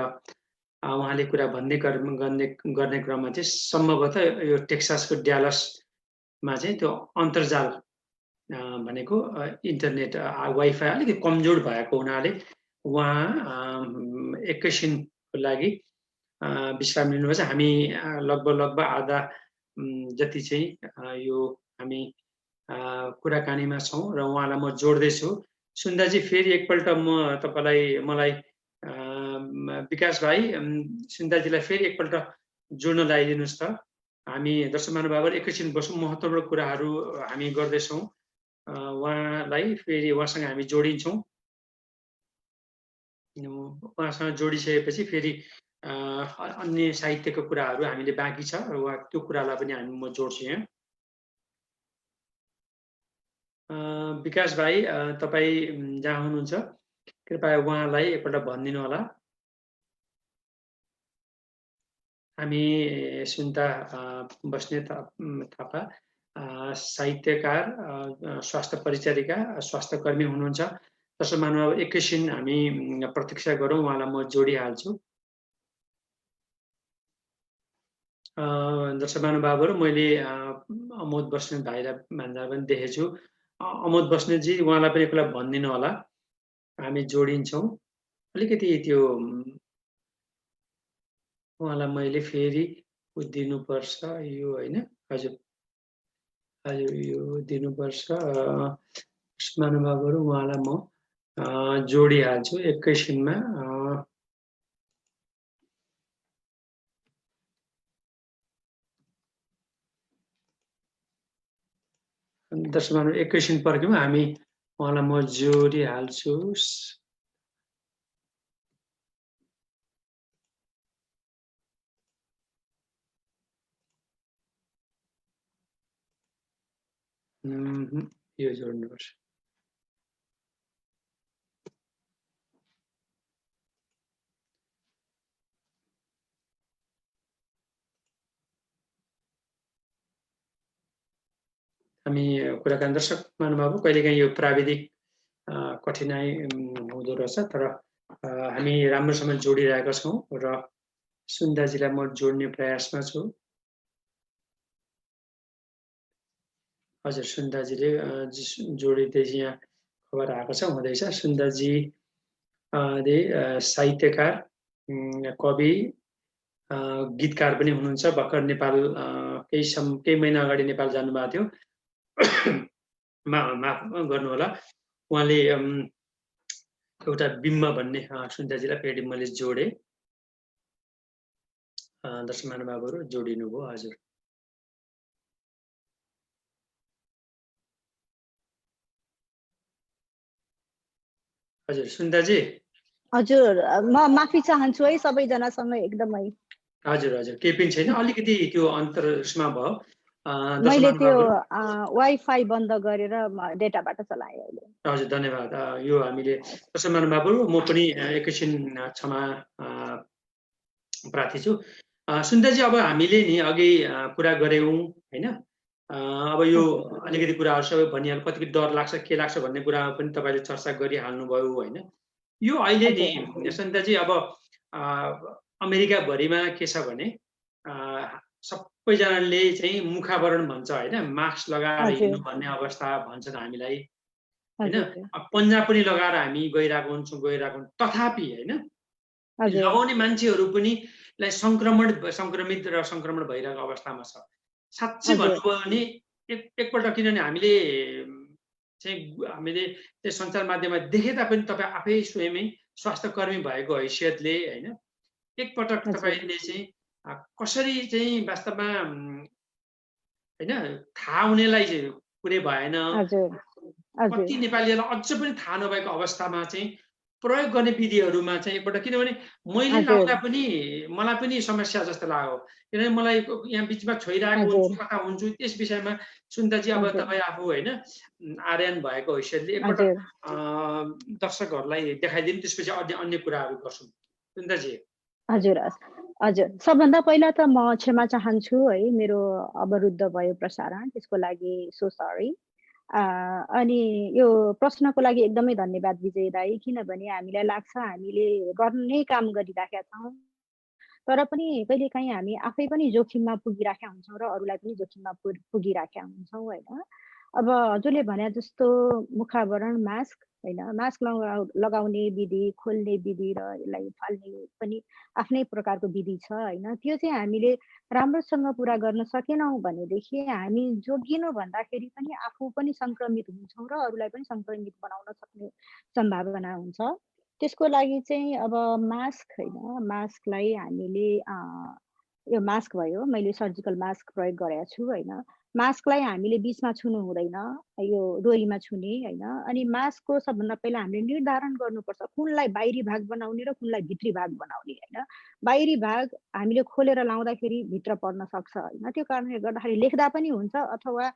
उहाँले कुरा गर्ने क्रममा चाहिँ सम्भवतः यो टेक्सासको ड्यालसमा चाहिँ त्यो अन्तर्जाल भनेको इन्टरनेट वाइफाई अलिकति कमजोर भएको हुनाले उहाँ एकैछिनको लागि विश्राम लिनुभएछ। हामी लगभग आधा जति चाहिँ यो हामी कुराकानीमा छौँ र उहाँलाई म जोड्दैछु। सुन्दाजी, फेरि एकपल्ट मलाई विकास भाइ सुन्दाजीलाई फेरि एकपल्ट जोड्न लगाइदिनुहोस् त। हामी दर्शक महानुभावहरू एकैछिन बसौँ, महत्त्वपूर्ण कुराहरू हामी गर्दैछौँ। उहाँलाई फेरि उहाँसँग हामी जोडिन्छौँ। उहाँसँग जोडिसकेपछि फेरि अन्य साहित्यको कुराहरू हामीले बाँकी छ र उहाँ त्यो कुरालाई पनि म जोड्छु यहाँ। विकास भाइ, तपाईँ जहाँ हुनुहुन्छ कृपया उहाँलाई एकपल्ट भनिदिनु होला। हामी सुनिता बस्नेत थापा साहित्यकार, स्वास्थ्य परिचारिका, स्वास्थ्य कर्मी हुनुहुन्छ दर्शक महानुभाव एकैछिन हामी प्रतीक्षा गरौँ, उहाँलाई म जोडिहाल्छु। दर्शक महानुभावहरू, मैले अमोद बस्नेत भाइलाई भन्दा पनि देखेछु। अमोद बस्नेतजी, उहाँलाई पनि एकपल्ट भनिदिनु होला, हामी जोडिन्छौँ। अलिकति त्यो उहाँलाई मैले फेरि दिनुपर्छ यो होइन। हजुर हजुर, यो दिनुपर्छ। महानुभावहरू, उहाँलाई म जोडिहाल्छु एकैछिनमा। दर्शक महानुभाव एकैछिन पर्ख्यौँ, हामी उहाँलाई म जोडिहाल्छु। यो जोड्नुपर्छ। हामी कुराकानी दर्शक महानुभाव, कहिलेकाहीँ यो प्राविधिक कठिनाइ हुँदो रहेछ, तर हामी राम्रोसँग जोडिरहेका छौँ र सुन्दाजीलाई म जोड्ने प्रयासमा छु। हजुर, सुन्दाजीले जोडिँदै यहाँ खबर आएको छ, हुँदैछ। सुन्दाजी साहित्यकार, कवि, गीतकार पनि हुनुहुन्छ। भर्खर नेपाल केही महिना अगाडि नेपाल जानुभएको थियो। माफ गर्नुहोला, उहाँले एउटा बिम्ब भन्ने सुन्दाजीलाई फेरि मैले जोडेँ। दर्शक महानुभावहरू जोडिनुभयो। हजुर हजुर, सुन्दाजी। हजुर, म माफी चाहन्छु है सबैजनासँग एकदमै। हजुर हजुर, केही पनि छैन, अलिकति त्यो अन्तरमा भयो। मैले त्यो वाइफाई बन्द गरेर डेटाबाट चलाएँ अहिले। हजुर, धन्यवाद। यो हामीले दर्शक महानुभावहरू, म पनि एकैछिन क्षमा प्रार्थी छु। सुन्दाजी, अब हामीले नि अघि कुरा गऱ्यौँ होइन, अब यो अलिकति कुराहरू सबै भनिहाल्नु, कतिको डर लाग्छ के लाग्छ भन्ने कुरामा पनि तपाईँले चर्चा गरिहाल्नुभयो होइन। यो अहिले नि सुन्दाजी, अब अमेरिकाभरिमा के छ भने सबैजनाले चाहिँ मुखावरण भन्छ होइन, मास्क लगाएर हिँड्नु भन्ने अवस्था भन्छन् हामीलाई होइन। पन्जा पनि लगाएर हामी गइरहेको हुन्छौँ, तथापि होइन लगाउने मान्छेहरू पनि सङ्क्रमित र सङ्क्रमण भइरहेको अवस्थामा छ। साँच्चै भन्नुभयो भने एकपल्ट, किनभने हामीले सञ्चार माध्यममा देखे तापनि तपाईँ आफै स्वयमै स्वास्थ्यकर्मी भएको हैसियतले होइन, एकपटक तपाईँले चाहिँ कसरी चाहिँ वास्तवमा होइन थाहा हुनेलाई कुरै भएन, कति नेपालीहरूलाई अझ पनि थाहा नभएको अवस्थामा चाहिँ प्रयोग गर्ने विधिहरूमा चाहिँ एकपल्ट, किनभने मैले लाउँदा पनि मलाई पनि समस्या जस्तो लाग्यो, किनभने मलाई यहाँ बिचमा छोइरहेको हुन्छु, कता हुन्छु, त्यस विषयमा सुन्दाजी अब तपाईँ आफू होइन आर्यन भएको हैसियतले एकपल्ट दर्शकहरूलाई देखाइदिनु, त्यसपछि अन्य कुराहरू गर्छौँ। सुन्दाजी। हजुर हजुर, सबभन्दा पहिला त म क्षमा चाहन्छु है, मेरो अवरुद्ध भयो प्रसारण, त्यसको लागि सो सरी। अनि यो प्रश्नको लागि एकदमै धन्यवाद विजय दाई, किनभने हामीलाई लाग्छ हामीले गर्ने काम गरिराखेका छौँ, तर पनि कहिलेकाहीँ हामी आफै पनि जोखिममा पुगिराखेका हुन्छौँ र अरूलाई पनि जोखिममा पुगिराखेका हुन्छौँ होइन। अब हजुरले भने जस्तो मुखावरण, मास्क होइन, मास्क लगाउने विधि, खोल्ने विधि र यसलाई फाल्ने पनि आफ्नै प्रकारको विधि छ होइन। त्यो चाहिँ हामीले राम्रोसँग पुरा गर्न सकेनौँ भनेदेखि हामी जोगिनु भन्दाखेरि पनि आफू पनि सङ्क्रमित हुन्छौँ र अरूलाई पनि सङ्क्रमित बनाउन सक्ने सम्भावना हुन्छ। त्यसको लागि चाहिँ अब मास्क होइन, मास्कलाई हामीले यो मास्क भयो, मैले सर्जिकल मास्क प्रयोग गरेको छु होइन। मास्कलाई हामीले बिचमा छुनु हुँदैन, यो डोरीमा छुने होइन। अनि मास्कको सबभन्दा पहिला हामीले निर्धारण गर्नुपर्छ कुनलाई बाहिरी भाग बनाउने र कुनलाई भित्री भाग बनाउने होइन। बाहिरी भाग हामीले खोलेर लाउँदाखेरि भित्र पर्न सक्छ होइन, त्यो कारणले गर्दाखेरि लेख्दा पनि हुन्छ अथवा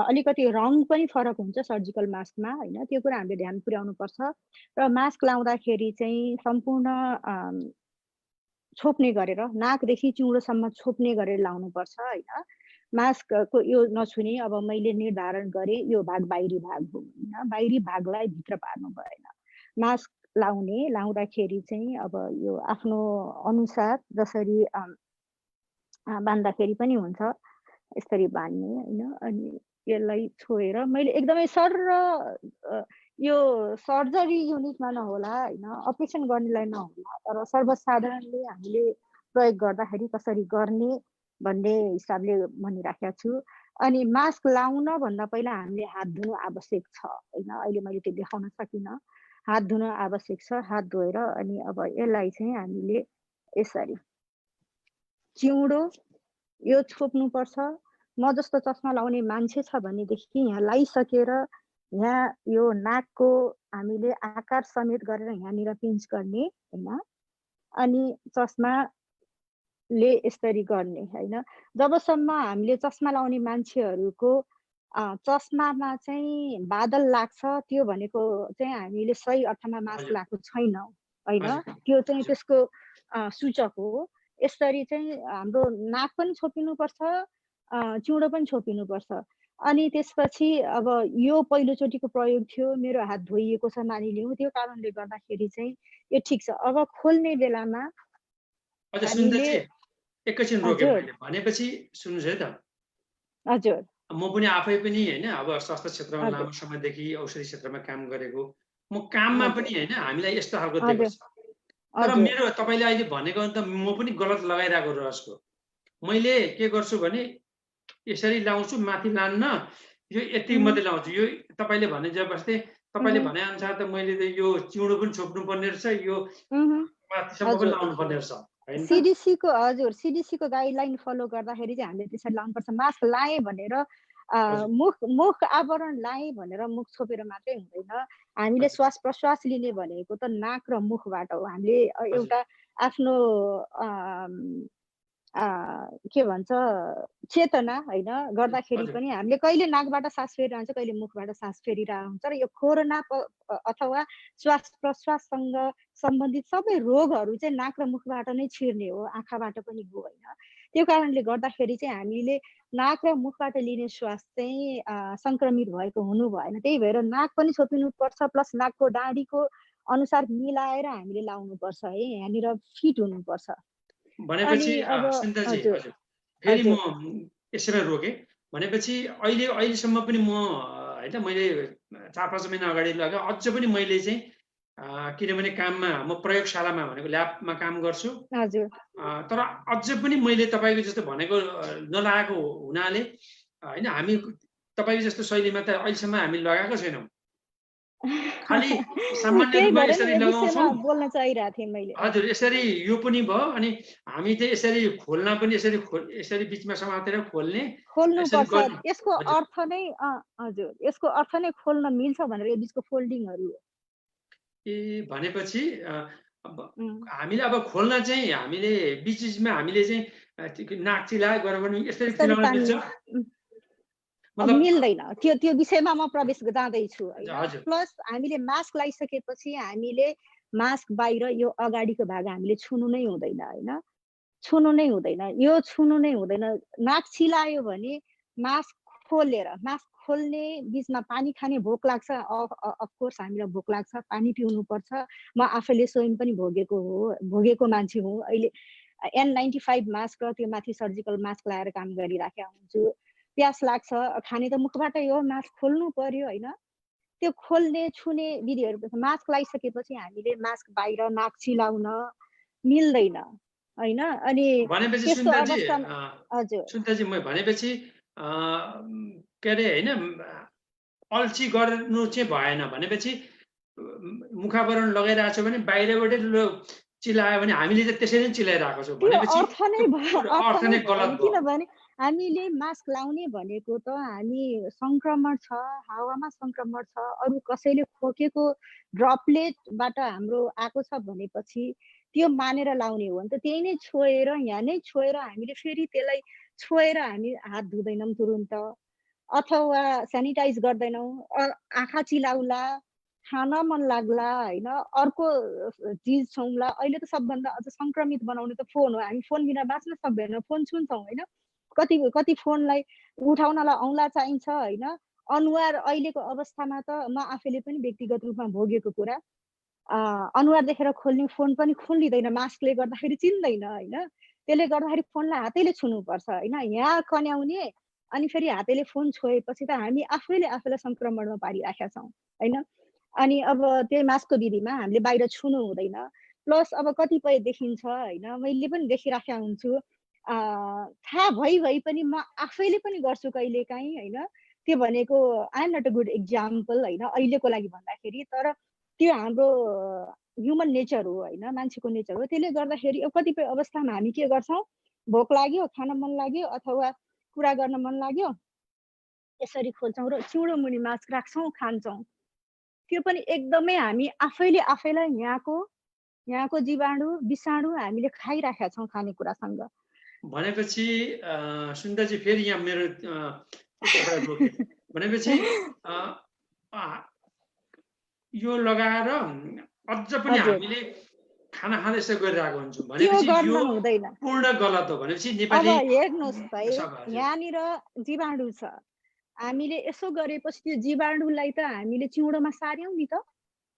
अलिकति रङ पनि फरक हुन्छ सर्जिकल मास्कमा होइन। त्यो कुरा हामीले ध्यान पुर्याउनुपर्छ र मास्क लाउँदाखेरि चाहिँ सम्पूर्ण छोप्ने गरेर, नाकदेखि चिउँडोसम्म छोप्ने गरेर लाउनुपर्छ होइन। मास्कको यो नछुने, अब मैले निर्धारण गरेँ यो भाग बाहिरी भाग हो होइन, बाहिरी भागलाई भित्र पार्नु भएन। मास्क लाउँदाखेरि चाहिँ अब यो आफ्नो अनुसार जसरी बान्दाखेरि पनि हुन्छ यसरी बान्ने होइन। अनि यसलाई छोएर मैले एकदमै यो सर्जरी युनिटमा नहोला होइन, अपरेसन गर्नेलाई नहोला, तर सर्वसाधारणले हामीले प्रयोग गर्दाखेरि कसरी गर्ने भन्ने हिसाबले भनिराखेको छु। अनि मास्क लाउन भन्दा पहिला हामीले हात धुनु आवश्यक छ होइन। अहिले मैले त्यो देखाउन सकिनँ। हात धुनु आवश्यक छ। हात धोएर अनि अब यसलाई चाहिँ हामीले यसरी चिउँडो यो छोप्नुपर्छ। म जस्तो चस्मा लाउने मान्छे छ भनेदेखि यहाँ लगाइसकेर यहाँ यो नाकको हामीले आकार समेत गरेर यहाँनिर पिन्च गर्ने होइन। अनि चस्माले यसरी गर्ने होइन। जबसम्म हामीले चस्मा लाउने मान्छेहरूको चस्मामा चाहिँ बादल लाग्छ, त्यो भनेको चाहिँ हामीले सही अर्थमा मास्क लगाएको छैनौँ होइन। त्यो चाहिँ त्यसको सूचक हो। यसरी चाहिँ हाम्रो नाक पनि छोपिनुपर्छ, चिउँडो पनि छोपिनुपर्छ। अनि त्यसपछि अब यो पहिलोचोटिको प्रयोग थियो, मेरो हात धोइएको छ मानिलिउँ, त्यो कारणले गर्दाखेरि चाहिँ यो ठिक छ। अब खोल्ने बेलामा एकैछिन रोके मैले भनेपछि सुन्नुहोस् है त। हजुर, म पनि आफै पनि होइन अब स्वास्थ्य क्षेत्रमा लामो समयदेखि औषधि क्षेत्रमा काम गरेको, म काममा पनि होइन हामीलाई यस्तो खालको दिएको छ। तर मेरो तपाईँले अहिले भनेको अन्त म पनि गलत लगाइरहेको रहसको। मैले के गर्छु भने यसरी लाउँछु, माथि लान्न, यो यति मात्रै लाउँछु। यो तपाईँले भने जस्तै तपाईँले भने अनुसार त मैले त यो चिउँडो पनि छोप्नु पर्ने रहेछ, यो माथिसम्म पनि लाउनु पर्ने रहेछ। सिडिसीको गाइडलाइन फलो गर्दाखेरि चाहिँ हामीले त्यसरी लाउनुपर्छ। मास्क लाएँ भनेर मुख आवरण लाएँ भनेर मुख छोपेर मात्रै हुँदैन। हामीले श्वास प्रश्वास लिने भनेको त नाक र मुखबाट हो। हामीले एउटा आफ्नो के भन्छ चेतना होइन गर्दाखेरि पनि हामीले कहिले नाकबाट सास फेरिरहन्छ, कहिले मुखबाट सास फेरिरहेको हुन्छ। र यो कोरोना अथवा श्वास प्रश्वाससँग सम्बन्धित सबै रोगहरू चाहिँ नाक र मुखबाट नै छिर्ने हो, आँखाबाट पनि हो होइन। त्यो कारणले गर्दाखेरि चाहिँ हामीले नाक र मुखबाट लिने श्वास चाहिँ सङ्क्रमित भएको हुनु भएन। त्यही भएर नाक पनि छोपिनुपर्छ, प्लस नाकको डाँडीको अनुसार मिलाएर हामीले लाउनुपर्छ है। यहाँनिर फिट हुनुपर्छ। भनेपछि सुन्दाजी हजुर फेरि म यसैमा रोकेँ। भनेपछि अहिलेसम्म पनि म होइन मैले 4-5 महिना अगाडि लगेँ, अझ पनि मैले चाहिँ किनभने काममा म प्रयोगशालामा भनेको ल्याबमा काम गर्छु। तर अझ पनि मैले तपाईँको जस्तो भनेको नलागेको हुनाले होइन हामी तपाईँको जस्तो शैलीमा त अहिलेसम्म हामी लगाएको छैनौँ। खालि सामान्य रूपमा यसरी लगाउँछौँ बोल्न चाहिरहेको थिएँ मैले। हजुर यसरी यो पनि भयो। अनि हामी चाहिँ यसरी खोल्न पनि यसरी बिचमा समातेर खोल्नुपर्छ। यसको अर्थ नै हजुर यसको अर्थ नै खोल्न मिल्छ भनेर यो बिचको फोल्डिङहरू हो। भनेपछि हामीले अब खोल्न चाहिँ हामीले बिचमा हामीले चाहिँ नाक चिलाए गरेर पनि यसरी चिलाउन मिल्छ मिल्दैन। त्यो विषयमा म प्रवेश जाँदैछु होइन। प्लस हामीले मास्क लगाइसकेपछि हामीले मास्क बाहिर यो अगाडिको भाग हामीले छुनु नै हुँदैन होइन। छुनु नै हुँदैन, यो छुनु नै हुँदैन। नाक चिलायो भने मास्क खोल्ने बिचमा पानी खाने भोक लाग्छ, अफकोर्स हामीलाई भोक लाग्छ, पानी पिउनुपर्छ। म आफैले स्वयं पनि भोगेको मान्छे हुँ। अहिले N95 मास्क र त्यो माथि सर्जिकल मास्क लगाएर काम गरिराखेको हुन्छु। प्यास लाग्छ, खाने त मुखबाट हो, मास्क खोल्नु पर्यो होइन। त्यो खोल्ने छुने विधिहरू मास्क लगाइसकेपछि हामीले मास्क बाहिर नाक चिलाउन मिल्दैन होइन। अनि भनेपछि सुन्दाजी म भनेपछि के अरे होइन अल्छी गर्नु चाहिँ भएन। भनेपछि मुखावरण लगाइरहेको छ भने बाहिरबाटै चिलायो भने हामीले त त्यसरी नै चिलाइरहेको छौँ भनेपछि अर्थ नै गलत भयो। किनभने हामीले मास्क लाउने भनेको त हामी सङ्क्रमण छ, हावामा सङ्क्रमण छ, अरू कसैले खोकेको ड्रपलेटबाट हाम्रो आएको छ भनेपछि त्यो मानेर लाउने हो भने त त्यही नै छोएर यहाँ नै छोएर हामीले फेरि त्यसलाई छोएर हामी हात धुँदैनौँ तुरुन्त, अथवा सेनिटाइज गर्दैनौँ। आँखा चिलाउला, खान मन लाग्ला होइन, अर्को चिज छौँला। अहिले त सबभन्दा अझ सङ्क्रमित बनाउने त फोन हो। हामी फोन बिना बाँच्न सक्दैन, फोन छुन्छौँ होइन। कति फोनलाई उठाउनलाई औँला चाहिन्छ होइन। अनुहार अहिलेको अवस्थामा त म आफैले पनि व्यक्तिगत रूपमा भोगेको कुरा, अनुहार देखेर खोल्ने फोन पनि खोलिँदैन, मास्कले गर्दाखेरि चिन्दैन होइन। त्यसले गर्दाखेरि फोनलाई हातैले छुनुपर्छ होइन। यहाँ कन्याउने अनि फेरि हातैले फोन छोएपछि त हामी आफैले आफूलाई सङ्क्रमणमा पारिराखेका छौँ होइन। अनि अब त्यही मास्कको विधिमा हामीले बाहिर छुनु हुँदैन। प्लस अब कतिपय देखिन्छ होइन, मैले पनि देखिराखेका हुन्छु, थाहा भइ पनि म आफैले पनि गर्छु कहिलेकाहीँ होइन। त्यो भनेको I am not a good example होइन अहिलेको लागि भन्दाखेरि, तर त्यो हाम्रो ह्युमन नेचर हो होइन, मान्छेको नेचर हो। त्यसले गर्दाखेरि अब कतिपय अवस्थामा हामी के गर्छौँ, भोक लाग्यो, खान मन लाग्यो अथवा कुरा गर्न मन लाग्यो, यसरी खोल्छौँ र चिउँडो मुनि मास्क राख्छौँ, खान्छौँ। त्यो पनि एकदमै हामी आफैले आफैलाई यहाँको जीवाणु विषाणु हामीले खाइराखेका छौँ खानेकुरासँग। भनेपछि सुन्दाजी फेरि यहाँ मेरो भनेपछि यो लगाएर अझ पनि हामीले खाना खाँदा यसो गरिरहेको हुन्छौँ भनेपछि यो पूर्ण गलत हो। भनेपछि नेपाली अब हेर्नुहोस् भाइ, यहाँनिर जीवाणु छ, हामीले यसो गरेपछि त्यो जीवाणुलाई त हामीले चिउँडोमा सार्यौँ नि त।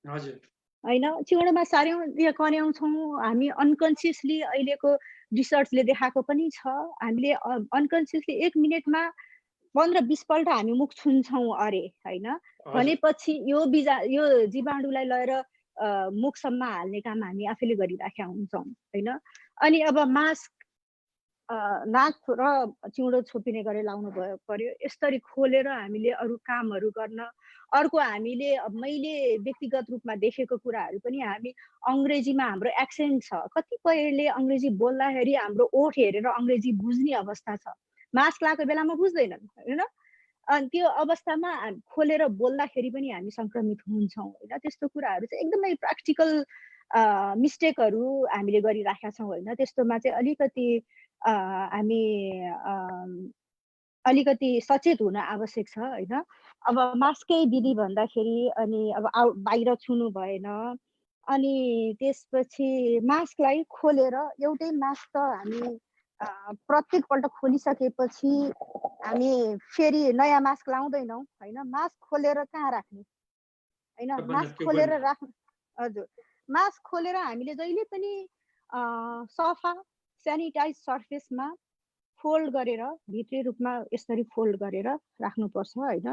हजुर होइन, चिउँडोमा सार्यौँ, कन्याउँछौँ हामी अनकन्सियसली। अहिलेको रिसर्चले देखाएको पनि छ, हामीले अनकन्सियसली 1 मिनटमा 15-20 पल्ट हामी मुख छुन्छौँ अरे होइन। भनेपछि यो जीवाणुलाई लगेर मुखसम्म हाल्ने काम हामी आफैले गरिराखेका हुन्छौँ होइन। अनि अब मास्क नाक र चिउँडो छोपिने गरेर लाउनु पर्यो। यसरी खोलेर हामीले अरू कामहरू गर्न। अर्को हामीले मैले व्यक्तिगत रूपमा देखेको कुराहरू पनि, हामी अङ्ग्रेजीमा हाम्रो एक्सेन्ट छ, कतिपयले अङ्ग्रेजी बोल्दाखेरि हाम्रो ओठ हेरेर अङ्ग्रेजी बुझ्ने अवस्था छ, मास्क लगाएको बेलामा बुझ्दैनन् होइन। अनि त्यो अवस्थामा खोलेर बोल्दाखेरि पनि हामी सङ्क्रमित हुन्छौँ होइन। त्यस्तो कुराहरू चाहिँ एकदमै प्र्याक्टिकल मिस्टेकहरू हामीले गरिराखेका छौँ होइन। त्यस्तोमा चाहिँ हामी अलिकति सचेत हुन आवश्यक छ होइन। अब मास्कै विधि भन्दाखेरि अनि अब बाहिर छुनु भएन। अनि त्यसपछि मास्कलाई खोलेर एउटै मास्क त हामी प्रत्येकपल्ट खोलिसकेपछि हामी फेरि नयाँ मास्क लाउँदैनौँ होइन। मास्क खोलेर कहाँ राख्ने होइन, मास्क खोलेर राख्नु। हजुर, मास्क खोलेर हामीले जहिले पनि सफा सेनिटाइज सर्फेसमा फोल्ड गरेर भित्री रूपमा यसरी फोल्ड गरेर राख्नुपर्छ होइन।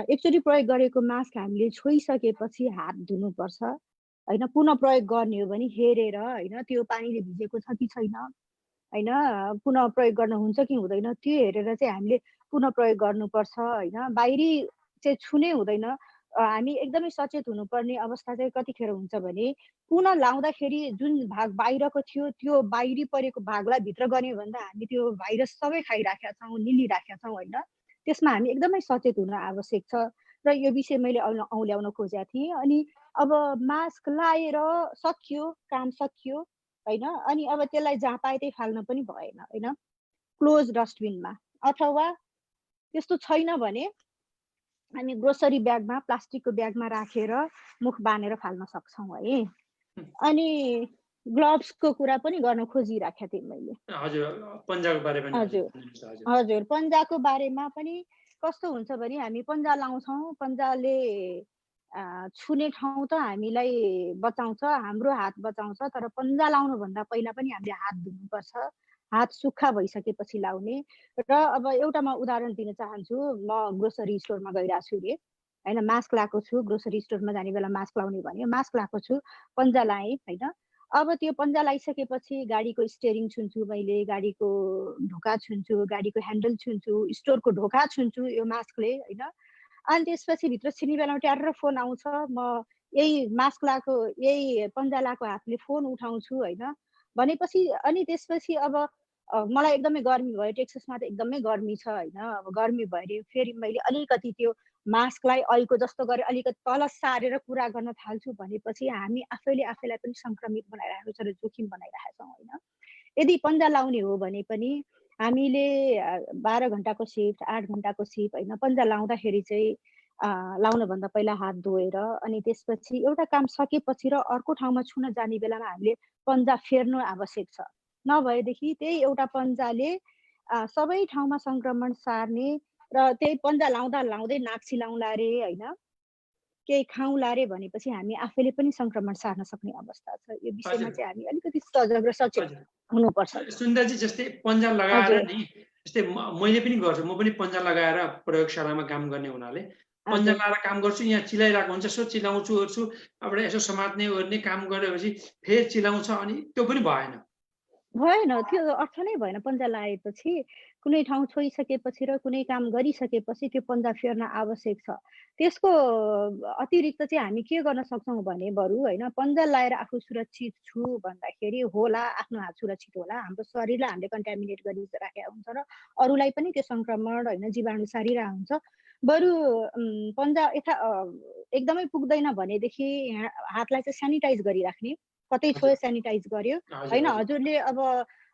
एकचोटि प्रयोग गरेको मास्क हामीले छोइसकेपछि हात धुनुपर्छ होइन। पुनः प्रयोग गर्ने हो भने हेरेर होइन, त्यो पानीले भिजेको छ कि छैन होइन, पुनः प्रयोग गर्न हुन्छ कि हुँदैन त्यो हेरेर चाहिँ हामीले पुनः प्रयोग गर्नुपर्छ होइन। बाहिरी चाहिँ छुनै हुँदैन। हामी एकदमै सचेत हुनुपर्ने अवस्था चाहिँ कतिखेर हुन्छ भने, पुनः लाउँदाखेरि जुन भाग बाहिरको थियो त्यो बाहिरी परेको भागलाई भित्र गर्ने भन्दा हामी त्यो भाइरस सबै खाइराखेका छौँ, निलिराखेका छौँ होइन। त्यसमा हामी एकदमै सचेत हुन आवश्यक छ र यो विषय मैले औल्याउन खोजेको थिएँ। अनि अब मास्क लाएर सकियो, काम सकियो होइन। अनि अब त्यसलाई जहाँ पाए त्यही फाल्न पनि भएन होइन, क्लोज डस्टबिनमा। अथवा त्यस्तो छैन भने हामी ग्रोसरी ब्यागमा, प्लास्टिकको ब्यागमा राखेर मुख बाँधेर फाल्न सक्छौँ है। अनि ग्लोभ्सको कुरा पनि गर्न खोजिराखेको थिएँ मैले। हजुर, पन्जाको बारेमा पनि कस्तो हुन्छ भने, हामी पन्जा लाउँछौँ, पन्जाले छुने ठाउँ त हामीलाई बचाउँछ, हाम्रो हात बचाउँछ, तर पन्जा लाउनुभन्दा पहिला पनि हामीले हात धुनुपर्छ, हात सुक्खा भइसकेपछि लाउने। र अब एउटा म उदाहरण दिन चाहन्छु। म ग्रोसरी स्टोरमा गइरहेको छु अरे होइन, मास्क लगाएको छु, ग्रोसरी स्टोरमा जाने बेला मास्क लाउने भने मास्क लगाएको छु, पन्जा लाएँ होइन। अब त्यो पन्जा लगाइसकेपछि गाडीको स्टियरिङ छुन्छु मैले, गाडीको ढोका छुन्छु, गाडीको ह्यान्डल छुन्छु, स्टोरको ढोका छुन्छु यो मास्कले होइन। अनि त्यसपछि भित्र छिर्ने बेलामा ट्यार्र फोन आउँछ, म यही मास्क लगाएको, यही पन्जा लगाएको हातले फोन उठाउँछु होइन। भनेपछि अनि त्यसपछि अब मलाई एकदमै गर्मी भयो, टेक्ससमा त एकदमै गर्मी छ होइन। अब गर्मी भयो फेरि मैले अलिकति त्यो मास्कलाई ऐको जस्तो गरेर अलिकति तल सारेर कुरा गर्न थाल्छु भनेपछि हामी आफैले आफैलाई पनि सङ्क्रमित बनाइरहेको छ र जोखिम बनाइरहेका छौँ होइन। यदि पन्जा लाउने हो भने पनि हामीले 12 घन्टाको सिफ्ट, 8 घन्टाको सिफ्ट होइन, पन्जा लाउँदाखेरि चाहिँ लाउनुभन्दा पहिला हात धोएर अनि त्यसपछि एउटा काम सकेपछि र अर्को ठाउँमा छुन जाने बेलामा हामीले पन्जा फेर्नु आवश्यक छ। नभएदेखि त्यही एउटा पन्जाले सबै ठाउँमा सङ्क्रमण सार्ने र त्यही पन्जा लाउँदा लाउँदै नाक सिलाउँला रे होइन। केही खाउँला रे भनेपछि हामी आफैले पनि संक्रमण सार्न सक्ने अवस्था छ। यो विषयमा हजुर चाहिँ हामी अलिकति सजग र सचेत हजुर हुनुपर्छ। सुन्दाजी जस्तै पन्जा लगाएर हजुर, नि जस्तै मैले पनि गर्छु, म पनि पन्जा लगाएर प्रयोगशालामा काम गर्ने हुनाले पन्जा हजुर। लगाएर काम गर्छु, यहाँ चिलाइरहेको हुन्छ, यसो चिलाउँछु ओर्छु, अब यसो समात्ने ओर्ने काम गरेपछि फेरि चिलाउँछ अनि त्यो पनि भएन। भएन, त्यो अर्थ नै भएन पन्जा लगाएपछि। कुनै ठाउँ छोइसकेपछि र कुनै काम गरिसकेपछि त्यो पन्जा फेर्न आवश्यक छ। त्यसको अतिरिक्त चाहिँ हामी के गर्न सक्छौँ भने बरु होइन, पन्जा लगाएर आफू सुरक्षित छु भन्दाखेरि होला, आफ्नो हात सुरक्षित होला, हाम्रो शरीरलाई हामीले कन्टामिनेट गरिराखेका हुन्छ र अरूलाई पनि त्यो सङ्क्रमण होइन जीवाणु सारिरहेको हुन्छ। बरु पन्जा एकदमै पुग्दैन भनेदेखि हातलाई चाहिँ सेनिटाइज गरिराख्ने, कतै हजुर छोयो सेनिटाइज गर्यो हजुर होइन। हजुर हजुरले अब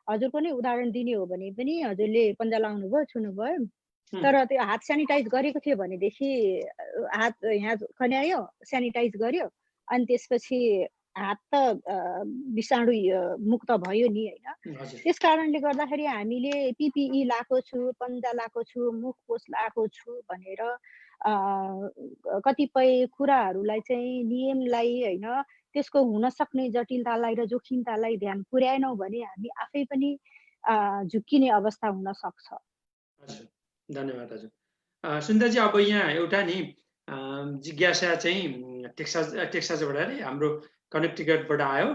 हजुरको नै उदाहरण दिने हो भने पनि हजुरले पन्जा लाउनुभयो, छुनुभयो, हुँ, तर त्यो हात सेनिटाइज गरेको थियो भनेदेखि हात यहाँ खन्यायो, सेनिटाइज गर्यो, अनि त्यसपछि हात त विषाणु मुक्त भयो नि होइन। हजुर त्यस कारणले गर्दाखेरि हामीले पिपिई लाएको छु, पन्जा लाएको छु, मुखकोस लाएको छु भनेर कतिपय कुराहरूलाई चाहिँ नियमलाई होइन त्यसको हुन सक्ने जटिलतालाई र जोखिमतालाई ध्यान पुर्याएनौँ भने हामी आफै पनि झुक्किने अवस्था हुन सक्छ। हजुर धन्यवाद हजुर। सुन्दाजी अब यहाँ एउटा नि जिज्ञासा चाहिँ टेक्सासबाट अरे हाम्रो कनेक्टिकटबाट आयो।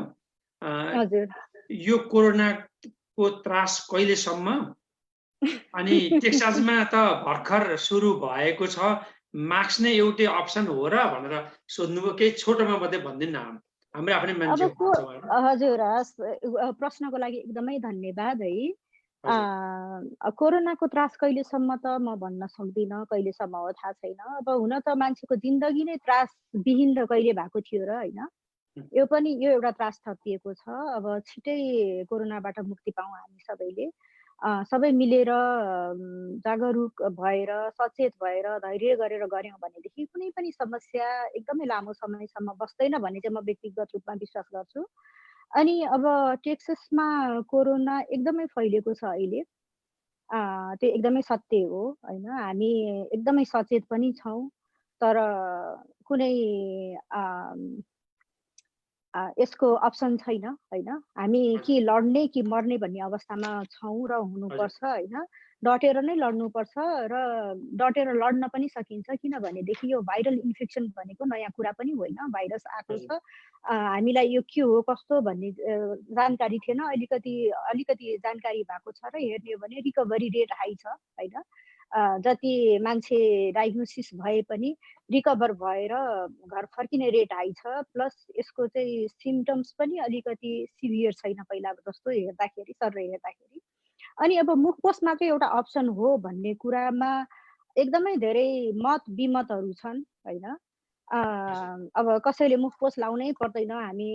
अ, हजुर। यो कोरोनाको त्रास कहिलेसम्म अनि टेक्सासमा त भर्खर सुरु भएको छ, मास्क नै एउटै अप्सन हो र भनेर सोध्नुभयो। केही छोटोमा मात्रै भनिदिनु न, हाम्रै आफ्नै अब मान्छे को हुनुहुन्छ उहाँहरू। हजुर हस् प्रश्नको लागि एकदमै धन्यवाद है। हजुर कोरोनाको त्रास कहिलेसम्म त म भन्न सक्दिनँ, कहिलेसम्म हो थाहा छैन। अब हुन त मान्छेको जिन्दगी नै त्रासविहीन र कहिले भएको थियो र होइन। हुँ, यो एउटा त्रास थपिएको छ। अब छिटै कोरोनाबाट मुक्ति पाऊँ हामी सबैले। सबै मिलेर जागरुक भएर, सचेत भएर, धैर्य गरेर गऱ्यौँ भनेदेखि कुनै पनि समस्या एकदमै लामो समयसम्म बस्दैन भन्ने चाहिँ म व्यक्तिगत रूपमा विश्वास गर्छु। अनि अब टेक्ससमा कोरोना एकदमै फैलिएको छ अहिले। त्यो एकदमै सत्य हो होइन। हामी एकदमै सचेत पनि छौँ। तर कुनै अ यसको अप्सन छैन होइन। हामी कि हजुर लड्ने कि मर्ने भन्ने अवस्थामा छौँ र हजुर हुनुपर्छ होइन। डटेर नै लड्नुपर्छ र डटेर लड्न पनि सकिन्छ किनभनेदेखि यो भाइरल इन्फेक्सन भनेको नयाँ कुरा पनि होइन, भाइरस आएको हजुर छ। हामीलाई यो के हो कस्तो भन्ने जानकारी थिएन, अलिकति अलिकति जानकारी भएको छ र हेर्ने हो भने रिकभरी रेट हाई छ होइन। जति मान्छे डायग्नोसिस भए पनि रिकभर भएर घर फर्किने रेट हाई छ। प्लस यसको चाहिँ सिम्टम्स पनि अलिकति सिभियर छैन पहिला जस्तो हेर्दाखेरि, सर हेर्दाखेरि। अनि अब मुखकोसमा चाहिँ एउटा अप्सन हो भन्ने कुरामा एकदमै धेरै मत विमतहरू छन् होइन। हजुर अब कसैले मुखकोस लाउनै पर्दैन, हामी